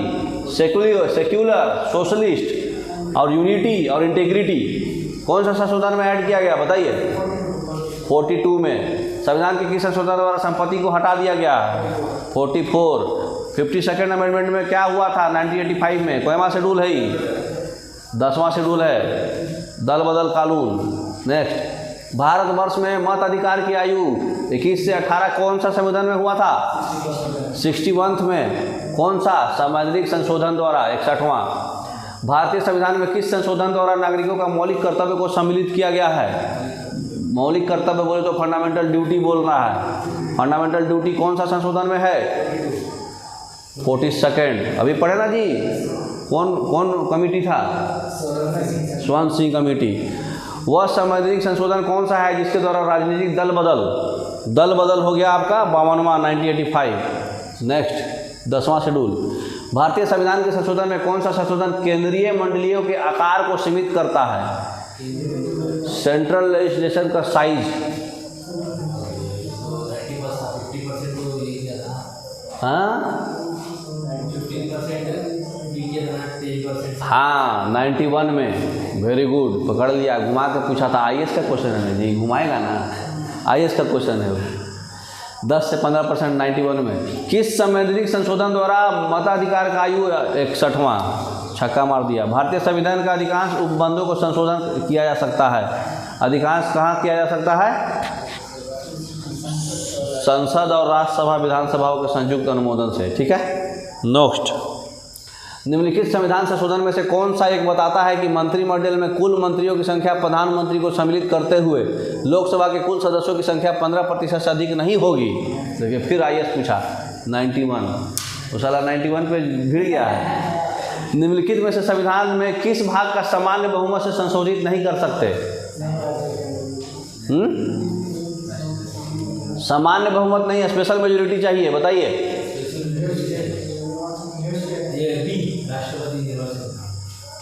सेक्युलर, सोशलिस्ट और यूनिटी और इंटीग्रिटी कौन सा संशोधन में ऐड किया गया बताइए? 42 में। संविधान के किस संशोधन द्वारा संपत्ति को हटा दिया गया? 44। 52nd अमेंडमेंट में क्या हुआ था 1985 में? कोयमा शेड्यूल है ही, 10वां शेड्यूल है, दल बदल कानून। नेक्स्ट, भारतवर्ष में मत अधिकार की आयु 21 से 18 कौन सा संविधान में हुआ था? 61 में। कौन सा? संवैधानिक संशोधन द्वारा 61वां। भारतीय संविधान में किस संशोधन द्वारा नागरिकों का मौलिक कर्तव्य को सम्मिलित किया गया है? मौलिक कर्तव्य बोले तो फंडामेंटल ड्यूटी बोल रहा है। फंडामेंटल ड्यूटी कौन सा संशोधन में है? 42nd। अभी पढ़े ना जी, कौन कौन कमेटी था? स्वर्ण सिंह कमेटी। वह संवैधानिक संशोधन कौन सा है जिसके द्वारा राजनीतिक दल बदल हो गया आपका? 52वां 1985। नेक्स्ट, 10वां शेड्यूल। भारतीय संविधान के संशोधन में कौन सा संशोधन केंद्रीय मंडलियों के आकार को सीमित करता है? सेंट्रल लेजिस्लेशन का साइज। हाँ 91 में। वेरी गुड, पकड़ लिया। घुमा के पूछा था, आईएएस का क्वेश्चन है जी, घुमाएगा ना, आईएएस का क्वेश्चन है वो। 10 से 15% 91 में। किस संवैधानिक संशोधन द्वारा मताधिकार का आयु 61वां? छक्का मार दिया। भारतीय संविधान का अधिकांश उपबंधों को संशोधन किया जा सकता है। अधिकांश कहाँ किया जा सकता है? संसद और राज्यसभा विधानसभाओं के संयुक्त अनुमोदन से। ठीक है। नेक्स्ट, निम्नलिखित संविधान संशोधन में से कौन सा एक बताता है कि मंत्रिमंडल में कुल मंत्रियों की संख्या प्रधानमंत्री को सम्मिलित करते हुए लोकसभा के कुल सदस्यों की संख्या 15% से अधिक नहीं होगी? देखिए फिर आईएएस पूछा 91, वो साला 91 पे भिड़ गया है। निम्नलिखित में से संविधान में किस भाग का सामान्य बहुमत से संशोधित नहीं कर सकते? सामान्य बहुमत नहीं, स्पेशल मेजोरिटी चाहिए, बताइए।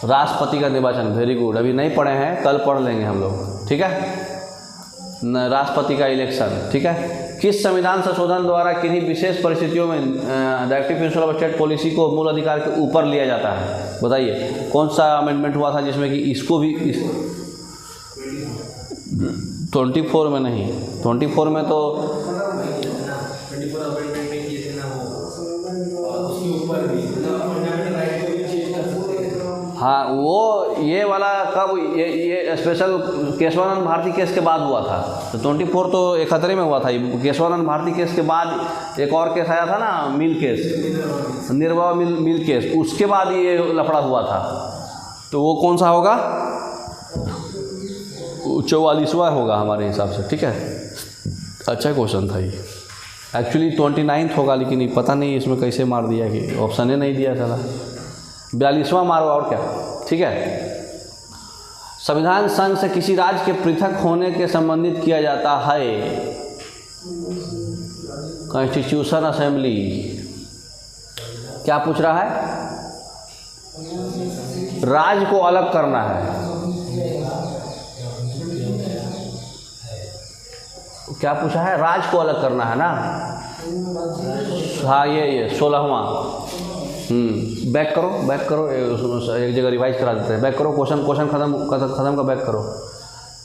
राष्ट्रपति का निर्वाचन। वेरी गुड, अभी नहीं पढ़े हैं, कल पढ़ लेंगे हम लोग। ठीक है, राष्ट्रपति का इलेक्शन। ठीक है। किस संविधान संशोधन द्वारा किन्हीं विशेष परिस्थितियों में directive principle of state policy को मूल अधिकार के ऊपर लिया जाता है? बताइए कौन सा अमेंडमेंट हुआ था जिसमें कि इसको भी 24 में नहीं, 24 में तो हाँ वो ये वाला कब, ये स्पेशल केशवानंद भारती केस के बाद हुआ था। तो 24 तो 71 में हुआ था। केशवानंद भारती केस के बाद एक और केस आया था ना, mill case, Nirbhaya mill case, उसके बाद ये लफड़ा हुआ था। तो वो कौन सा होगा? 44वां होगा हमारे हिसाब से। ठीक है, अच्छा क्वेश्चन था ये। एक्चुअली 29 होगा, लेकिन पता नहीं इसमें कैसे मार दिया कि ऑप्शन ही नहीं दिया चला। 42वां मारो और क्या। ठीक है। संविधान संघ से किसी राज्य के पृथक होने के संबंधित किया जाता है। Constitution assembly. क्या पूछ रहा है? राज्य को अलग करना है। क्या पूछा है? राज्य को अलग करना है ना। हाँ ये 16वां। बैक करो एक जगह रिवाइज करा देते हैं। बैक करो, क्वेश्चन खत्म का बैक करो।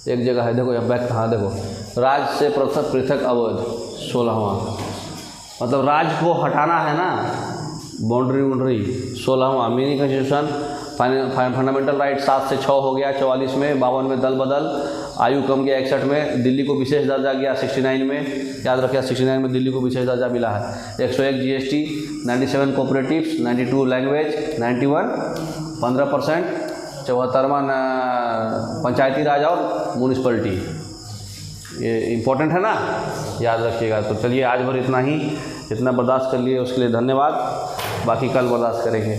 एक जगह है देखो, या बैक, हाँ देखो, राज्य से पृथक अवध 16वां, मतलब राज्य को हटाना है ना, बाउंड्री 16वां। मिनी कॉन्स्टिट्यूशन फंडामेंटल राइट 7 से 6 हो गया 44 में। 52 में दल बदल, आयु कम गया 61 में। दिल्ली को विशेष दर्जा गया 69 में। याद रखिए 69 में दिल्ली को विशेष दर्जा मिला है। 101 जीएसटी, 97 कोऑपरेटिव्स, 92 लैंग्वेज, 91 15%, 74वां पंचायती राज और म्यूनिसिपलिटी। ये इम्पोर्टेंट है ना, याद रखिएगा। तो चलिए आज भर इतना ही, इतना बर्दाश्त कर लिए उसके लिए धन्यवाद। बाकी कल बर्दाश्त करेंगे।